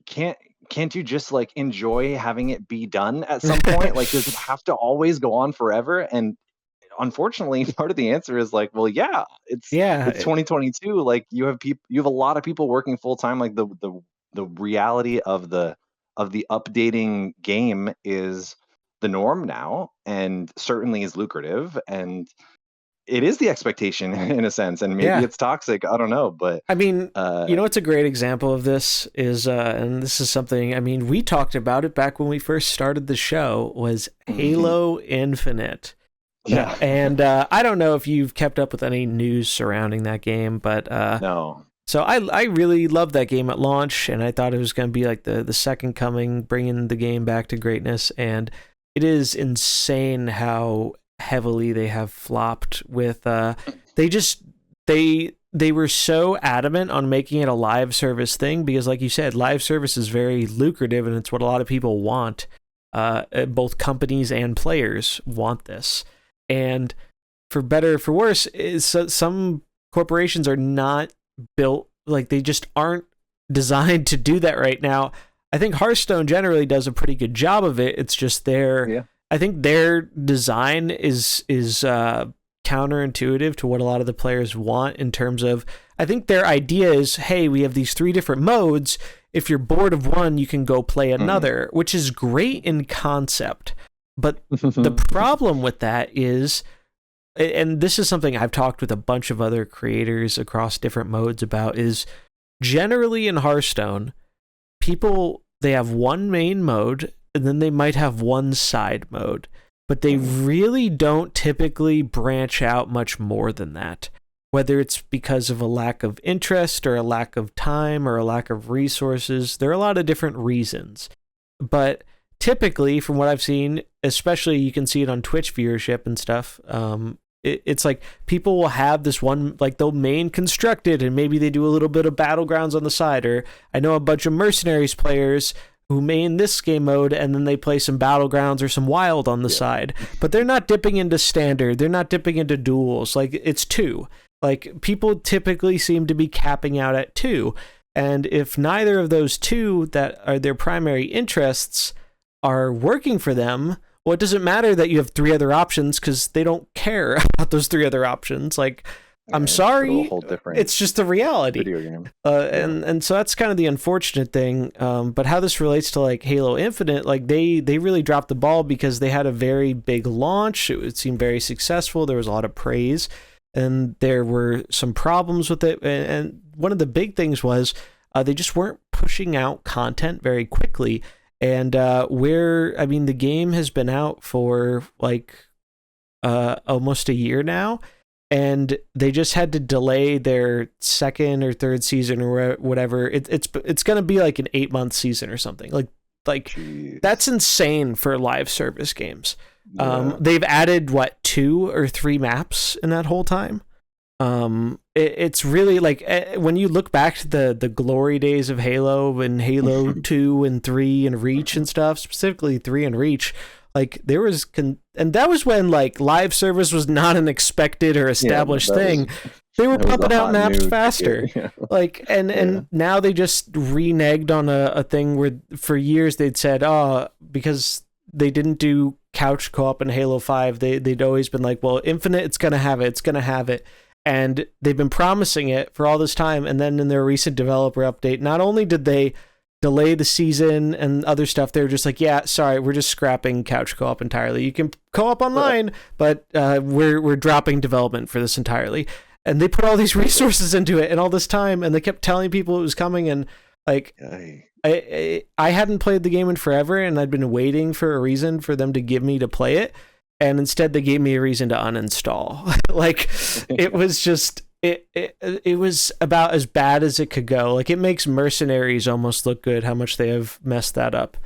can't you just like enjoy having it be done at some point? Like, does it have to always go on forever? And unfortunately, part of the answer is like, well, yeah, it's 2022. Like you have a lot of people working full time. Like the reality of the updating game is the norm now, and certainly is lucrative, and it is the expectation in a sense. And maybe it's toxic. I don't know, but I mean, you know, what's a great example of this is, and this is something, I mean, we talked about it back when we first started the show, was Halo Infinite. Yeah. And I don't know if you've kept up with any news surrounding that game, but no. So I really loved that game at launch, and I thought it was going to be like the second coming, bringing the game back to greatness. And it is insane how heavily they have flopped with they were so adamant on making it a live service thing because, like you said, live service is very lucrative, and it's what a lot of people want. Both companies and players want this. And for better or for worse, some corporations are not built, like they just aren't designed to do that right now. I think Hearthstone generally does a pretty good job of it. It's just I think their design is counterintuitive to what a lot of the players want in terms of, I think their idea is, hey, we have these 3 different modes. If you're bored of one, you can go play another, which is great in concept. But the problem with that is, and this is something I've talked with a bunch of other creators across different modes about, is generally in Hearthstone, they have one main mode, and then they might have one side mode, but they really don't typically branch out much more than that. Whether it's because of a lack of interest or a lack of time or a lack of resources, there are a lot of different reasons. But typically, from what I've seen, especially you can see it on Twitch viewership and stuff, it's like people will have this one, like they'll main construct it, and maybe they do a little bit of Battlegrounds on the side, or I know a bunch of Mercenaries players who main this game mode, and then they play some Battlegrounds or some Wild on the side. But they're not dipping into Standard. They're not dipping into Duels. Like, it's 2. Like, people typically seem to be capping out at 2. And if neither of those 2 that are their primary interests are working for them, well, it doesn't matter that you have 3 other options, because they don't care about those 3 other options. Like, I'm sorry, it's just the reality. Video game. And so that's kind of the unfortunate thing. But how this relates to like Halo Infinite, like they really dropped the ball because they had a very big launch. It seemed very successful. There was a lot of praise, and there were some problems with it. And one of the big things was they just weren't pushing out content very quickly. And the game has been out for like almost a year now. And they just had to delay their 2nd or 3rd season or whatever. It's going to be like an 8-month season or something. Like Jeez. That's insane for live service games. Yeah. They've added 2 or 3 maps in that whole time. It's really like when you look back to the glory days of Halo and Halo 2 and 3 and Reach and stuff, specifically 3 and Reach. Like there was, and that was when like live service was not an expected or established thing. They were pumping out maps faster. Yeah. Like, and now they just reneged on a thing where for years they'd said, because they didn't do couch co-op in Halo 5, they'd always been like, well, Infinite, it's going to have it. And they've been promising it for all this time. And then in their recent developer update, not only did they delay the season and other stuff, they're just like, yeah, sorry, we're just scrapping couch co-op entirely. You can co-op online, but we're dropping development for this entirely. And they put all these resources into it and all this time, and they kept telling people it was coming, and like I hadn't played the game in forever, and I'd been waiting for a reason for them to give me to play it, and instead they gave me a reason to uninstall. Like, it was just it was about as bad as it could go. Like, it makes Mercenaries almost look good how much they have messed that up.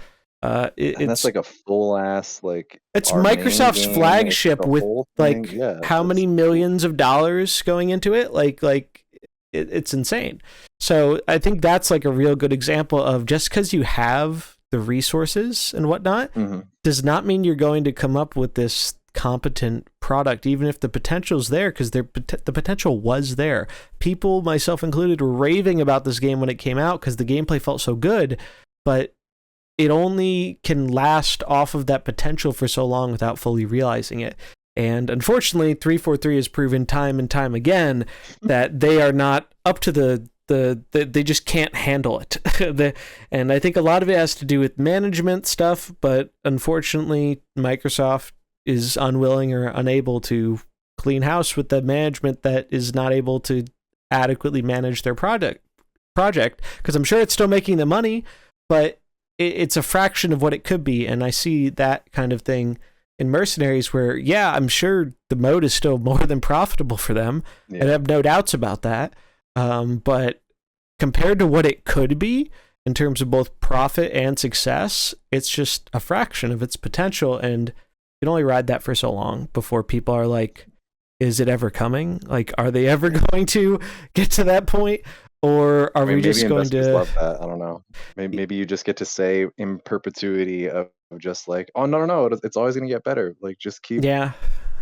And that's It's like a full ass like it's our main Microsoft's game, like flagship the with whole thing. like Yeah, how that's many millions of dollars going into it. It's insane. So I think that's like a real good example of just because you have the resources and whatnot does not mean you're going to come up with this competent product, even if the potential's there, because the potential was there. People, myself included, were raving about this game when it came out because the gameplay felt so good, but it only can last off of that potential for so long without fully realizing it. And unfortunately, 343 has proven time and time again that they are not up to they just can't handle it. And I think a lot of it has to do with management stuff, but unfortunately, Microsoft is unwilling or unable to clean house with the management that is not able to adequately manage their project, because I'm sure it's still making the money, but it's a fraction of what it could be. And I see that kind of thing in Mercenaries where, yeah, I'm sure the mode is still more than profitable for them. Yeah. And I have no doubts about that. But compared to what it could be in terms of both profit and success, it's just a fraction of its potential. And you can only ride that for so long before people are like, is it ever coming? Like, are they ever going to get to that point? Or are we just going to love that? I don't know. Maybe you just get to say in perpetuity of just like, oh no, it's always going to get better. Like, just keep. Yeah,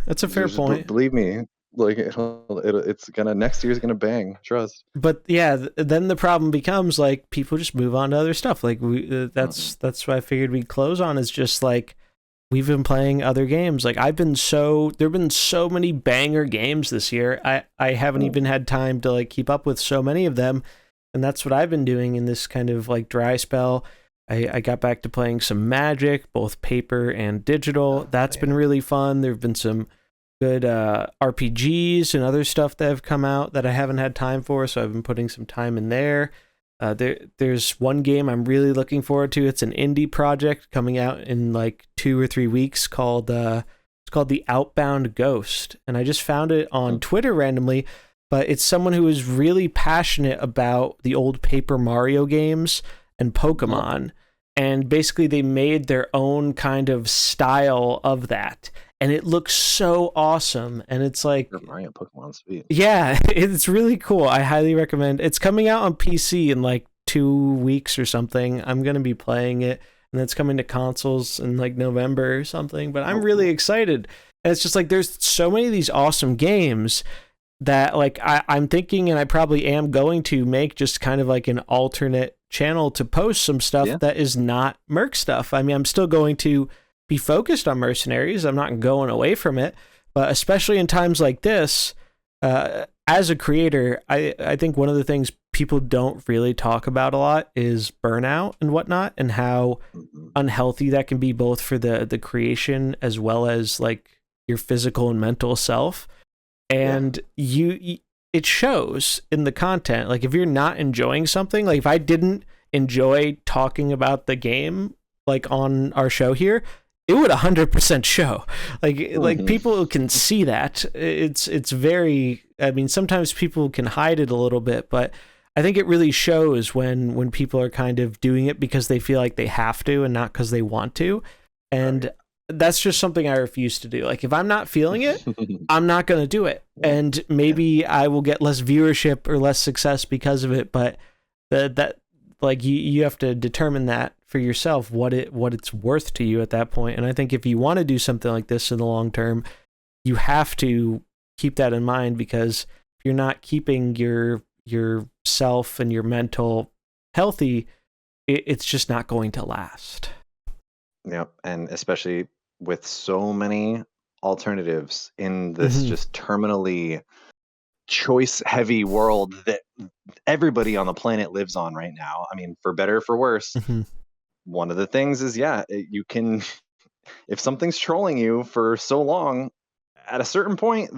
that's a fair point. Believe me, like it's gonna, next year's gonna bang. Trust. But yeah, then the problem becomes like people just move on to other stuff. Like that's what I figured we'd close on, is just like we've been playing other games. Like there've been so many banger games this year. I haven't even had time to like keep up with so many of them. And that's what I've been doing in this kind of like dry spell. I got back to playing some Magic, both paper and digital. That's been really fun. There've been some good RPGs and other stuff that have come out that I haven't had time for, so I've been putting some time in there. There's one game I'm really looking forward to. It's an indie project coming out in like 2 or 3 weeks called it's called The Outbound Ghost, and I just found it on Twitter randomly, but it's someone who is really passionate about the old Paper Mario games and Pokemon, and basically they made their own kind of style of that. And it looks so awesome. And it's like Mario Pokemon, sweet. Yeah, it's really cool. I highly recommend. It's coming out on PC in like 2 weeks or something. I'm going to be playing it. And it's coming to consoles in like November or something. But I'm really excited. And it's just like there's so many of these awesome games that like I'm thinking, and I probably am going to make just kind of like an alternate channel to post some stuff that is not Merc stuff. I mean, I'm still going to be focused on Mercenaries. I'm not going away from it, but especially in times like this, as a creator, I think one of the things people don't really talk about a lot is burnout and whatnot, and how unhealthy that can be both for the creation as well as like your physical and mental self. And it shows in the content. Like if you're not enjoying something, like if I didn't enjoy talking about the game like on our show here, it would 100% show. Like people can see that. It's very, I mean, sometimes people can hide it a little bit, but I think it really shows when people are kind of doing it because they feel like they have to and not because they want to. And that's just something I refuse to do. Like if I'm not feeling it, I'm not going to do it. And maybe I will get less viewership or less success because of it, but that like you have to determine that for yourself, what it's worth to you at that point. And I think if you want to do something like this in the long term, you have to keep that in mind, because if you're not keeping your self and your mental healthy, it's just not going to last. Yep. And especially with so many alternatives in this just terminally choice heavy world that everybody on the planet lives on right now. I mean, for better or for worse, one of the things is, you can, if something's trolling you for so long, at a certain point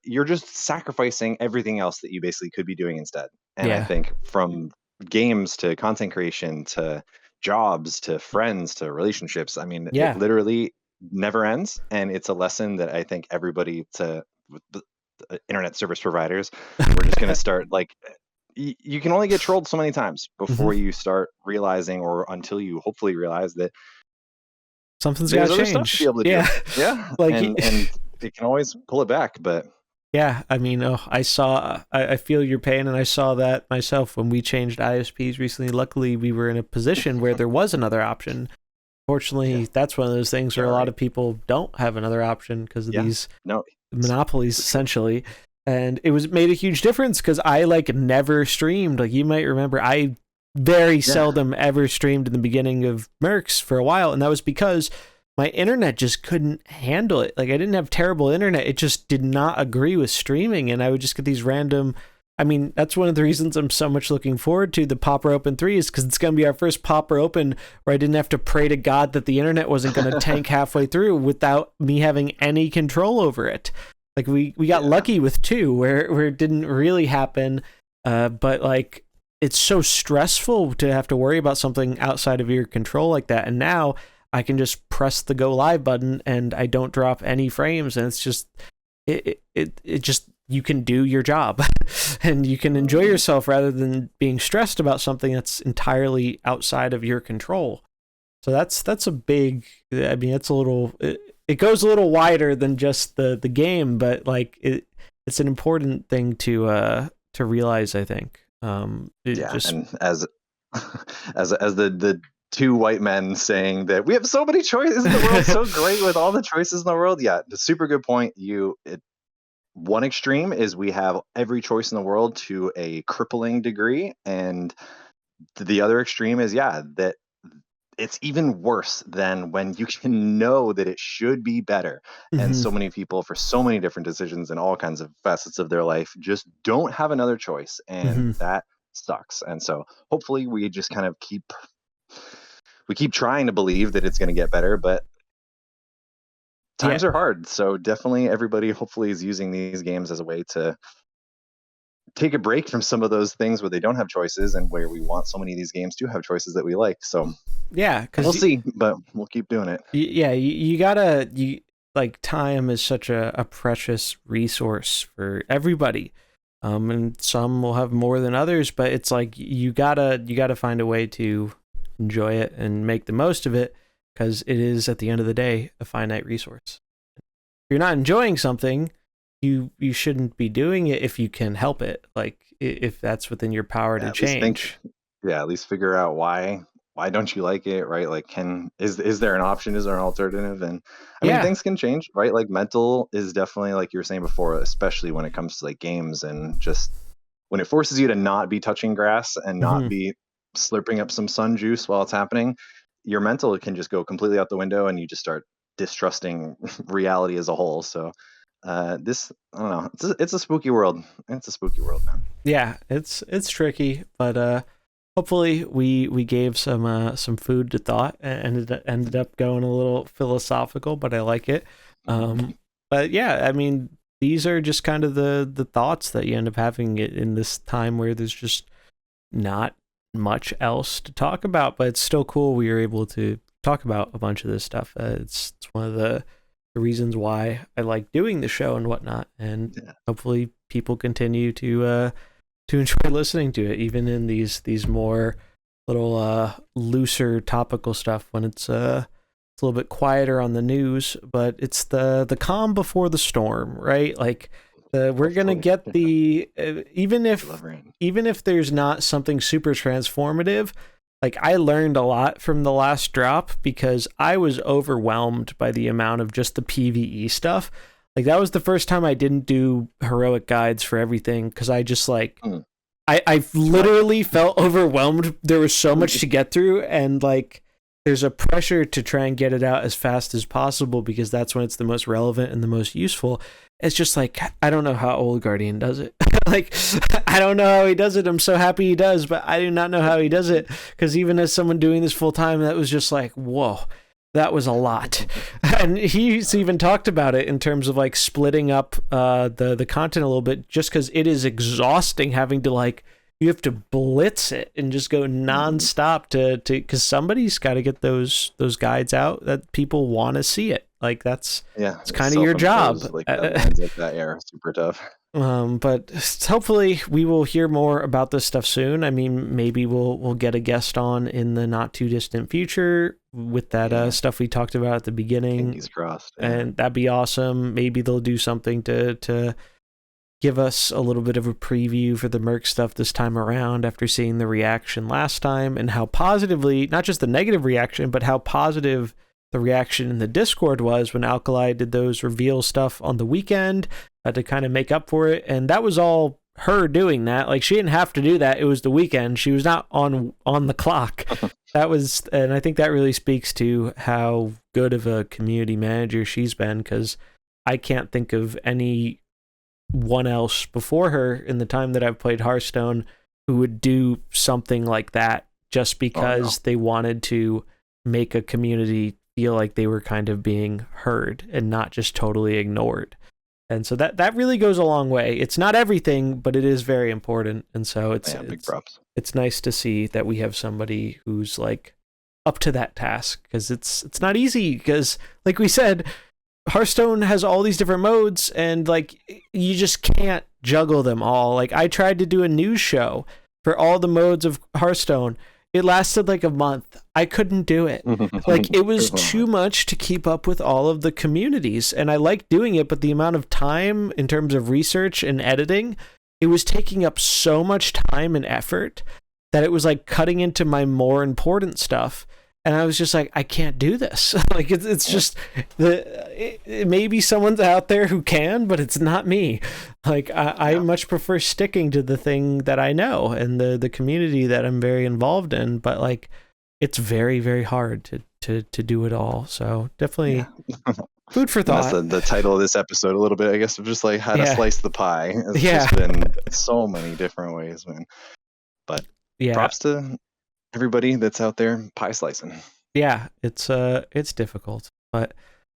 you're just sacrificing everything else that you basically could be doing instead. And I think from games to content creation to jobs to friends to relationships. I mean, it Yeah. literally never ends, and it's a lesson that I think everybody to with the internet service providers, we're just going to start like you can only get trolled so many times Hmm. before you start realizing, or until you hopefully realize that Something's got there's to other stuff to be change. able to do. Yeah. Yeah, Like, and it can always pull it back, but yeah, I mean, oh, I feel your pain, and I saw that myself when we changed ISPs recently. Luckily, we were in a position where there was another option. yeah, Fortunately, that's one of those things where yeah, a lot right. of people don't have another option because of Yeah, these no, monopolies, for sure. essentially. And it was made a huge difference because I like never streamed. Like you might remember, I very Yeah, seldom ever streamed in the beginning of Mercs for a while, and that was because my internet just couldn't handle it. Like I didn't have terrible internet; it just did not agree with streaming, and I would just get these random. I mean, that's one of the reasons I'm so much looking forward to the Popper Open 3 is because it's going to be our first Popper Open where I didn't have to pray to God that the internet wasn't going to tank halfway through without me having any control over it. Like we got yeah, lucky with 2 where it didn't really happen, but like it's so stressful to have to worry about something outside of your control like that. And now I can just press the go live button and I don't drop any frames, and it's just it just you can do your job and you can enjoy yourself rather than being stressed about something that's entirely outside of your control. So that's a big. I mean, it's a little. It goes a little wider than just the game, but like it's an important thing to realize. I think. It yeah. just And as as the two white men saying that we have so many choices, isn't the world so great with all the choices in the world? Yeah, the super good point. One extreme is we have every choice in the world to a crippling degree, and the other extreme is, yeah, that it's even worse than when you can know that it should be better. And Mhm, so many people, for so many different decisions in all kinds of facets of their life, just don't have another choice, and mhm. that sucks. And so hopefully we just kind of keep trying to believe that it's going to get better, but Yeah. times are hard. So definitely everybody hopefully is using these games as a way to take a break from some of those things where they don't have choices, and where we want so many of these games to have choices that we like. So Yeah, we'll because see, but we'll keep doing it. yeah, you gotta like time is such a precious resource for everybody, and some will have more than others, but it's like you gotta find a way to enjoy it and make the most of it because it is at the end of the day a finite resource. If you're not enjoying something, you shouldn't be doing it if you can help it. Like if that's within your power Yeah, to at least think. change. Yeah, at least figure out why don't you like it, right? Like, can is there an option? Is there an alternative? And I mean, Yeah. things can change, right? Like mental is definitely, like you were saying before, especially when it comes to like games, and just when it forces you to not be touching grass and not Hmm. be slurping up some sun juice while it's happening, your mental can just go completely out the window, and you just start distrusting reality as a whole. So this, I don't know, it's a spooky world. It's a spooky world, man. Yeah, it's tricky, but hopefully we gave some food to thought and ended up going a little philosophical, but I like it. But yeah, I mean these are just kind of the thoughts that you end up having in this time where there's just not much else to talk about, but it's still cool we were able to talk about a bunch of this stuff. It's one of the reasons why I like doing the show and whatnot, and Yeah. hopefully people continue to enjoy listening to it, even in these more little looser topical stuff when it's a little bit quieter on the news. But it's the calm before the storm, right? Like we're gonna Hopefully. get the I love rain. even if there's not something super transformative. Like I learned a lot from the last drop because I was overwhelmed by the amount of just the PvE stuff. Like that was the first time I didn't do heroic guides for everything because I just like Mm, I smart. literally felt overwhelmed. There was so much to get through, and like there's a pressure to try and get it out as fast as possible because that's when it's the most relevant and the most useful. It's just like I don't know how old Guardian does it. Like I don't know how he does it. I'm so happy he does, but I do not know how he does it because even as someone doing this full time, that was just like whoa. That was a lot, and he's even talked about it in terms of like splitting up the content a little bit, just because it is exhausting having to like you have to blitz it and just go nonstop to because somebody's got to get those guides out that people want to see it. Like it's kind of your job. Like that era, super tough. But hopefully we will hear more about this stuff soon. I mean, maybe we'll get a guest on in the not too distant future with that stuff we talked about at the beginning. Fingers crossed. And that'd be awesome. Maybe they'll do something to give us a little bit of a preview for the Merc stuff this time around after seeing the reaction last time and how positively, not just the negative reaction, but how positive the reaction in the Discord was when Alkali did those reveal stuff on the weekend to kind of make up for it. And that was all her doing that. Like, she didn't have to do that. It was the weekend. She was not on the clock. And I think that really speaks to how good of a community manager she's been, because I can't think of anyone else before her in the time that I've played Hearthstone who would do something like that just because they wanted to make a community feel like they were kind of being heard and not just totally ignored. And so that really goes a long way. It's not everything, but it is very important. And so big props. It's nice to see that we have somebody who's like up to that task, because it's not easy, because like we said, Hearthstone has all these different modes and like you just can't juggle them all. Like, I tried to do a news show for all the modes of Hearthstone. It lasted like a month. I couldn't do it. Like, it was too much to keep up with all of the communities. And I like doing it, but the amount of time in terms of research and editing, it was taking up so much time and effort that it was like cutting into my more important stuff. And I was just like, I can't do this. Like, it's just maybe someone's out there who can, but it's not me. Like, I much prefer sticking to the thing that I know and the community that I'm very involved in. But like, it's very, very hard to do it all. So definitely food for thought. That's the title of this episode a little bit, I guess, of just like how to slice the pie. It's just been so many different ways, man. But props to everybody that's out there pie slicing. Yeah, it's difficult, but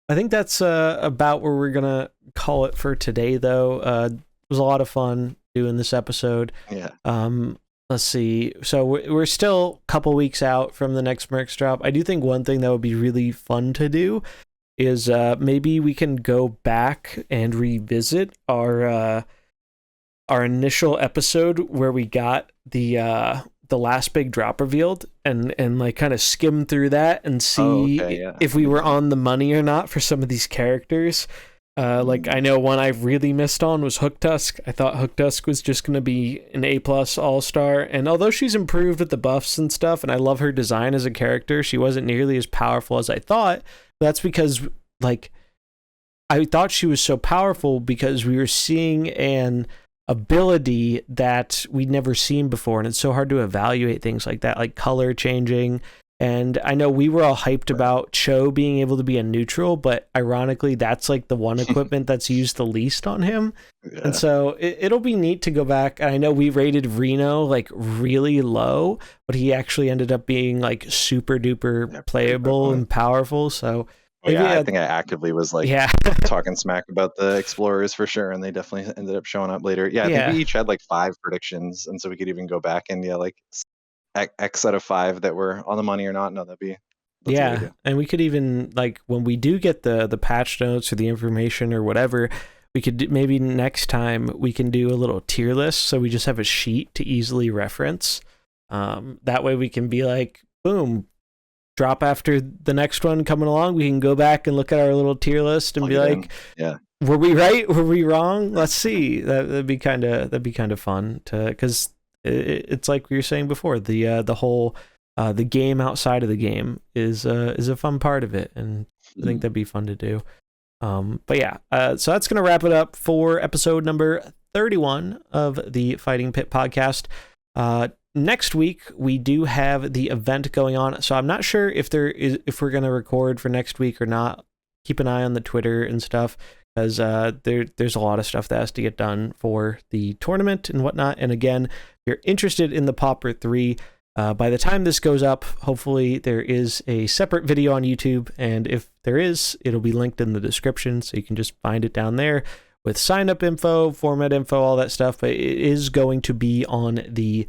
I think that's about where we're gonna call it for today, though. It was a lot of fun doing this episode. Let's see. So we're still a couple weeks out from the next Mercs drop. I do think one thing that would be really fun to do is maybe we can go back and revisit our initial episode where we got the last big drop revealed and like kind of skim through that and see if we were on the money or not for some of these characters. Like, I know one I really missed on was Hooktusk. I thought Hooktusk was just going to be an A+ all-star, and although she's improved with the buffs and stuff, and I love her design as a character, she wasn't nearly as powerful as I thought. That's because, like, I thought she was so powerful because we were seeing an ability that we'd never seen before, and it's so hard to evaluate things like that, like color changing. And I know we were all hyped about Cho being able to be a neutral, but ironically that's like the one equipment that's used the least on him. And so it'll be neat to go back. And I know we rated Reno like really low, but he actually ended up being like super duper playable and powerful. So I think I actively was like talking smack about the explorers for sure, and they definitely ended up showing up later. I think we each had like 5 predictions, and so we could even go back and like X out of 5 that were on the money or not. No, that'd be and we could even, like, when we do get the patch notes or the information or whatever, we could maybe next time we can do a little tier list, so we just have a sheet to easily reference. That way we can be like, boom, drop after the next one coming along, we can go back and look at our little tier list and be like, were we right? Were we wrong? Let's see. That'd be kind of fun because it's like we were saying before, the whole the game outside of the game is a fun part of it, and I think that'd be fun to do. But yeah, so that's gonna wrap it up for episode number 31 of the Fighting Pit podcast. Next week we do have the event going on, so I'm not sure if we're gonna record for next week or not. Keep an eye on the Twitter and stuff, because there's a lot of stuff that has to get done for the tournament and whatnot. And again, if you're interested in the Pauper 3, by the time this goes up, hopefully there is a separate video on YouTube, and if there is, it'll be linked in the description, so you can just find it down there. with sign up info, format info, all that stuff. But it is going to be on the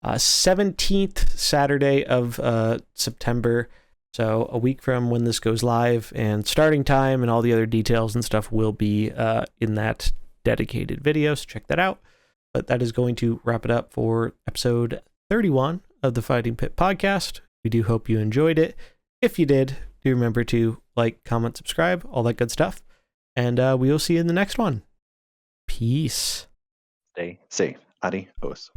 17th Saturday of September. So a week from when this goes live, and starting time and all the other details and stuff will be in that dedicated video. So check that out. But that is going to wrap it up for episode 31 of the Fighting Pit podcast. We do hope you enjoyed it. If you did, do remember to like, comment, subscribe, all that good stuff. And we will see you in the next one. Peace. Stay safe. Adios.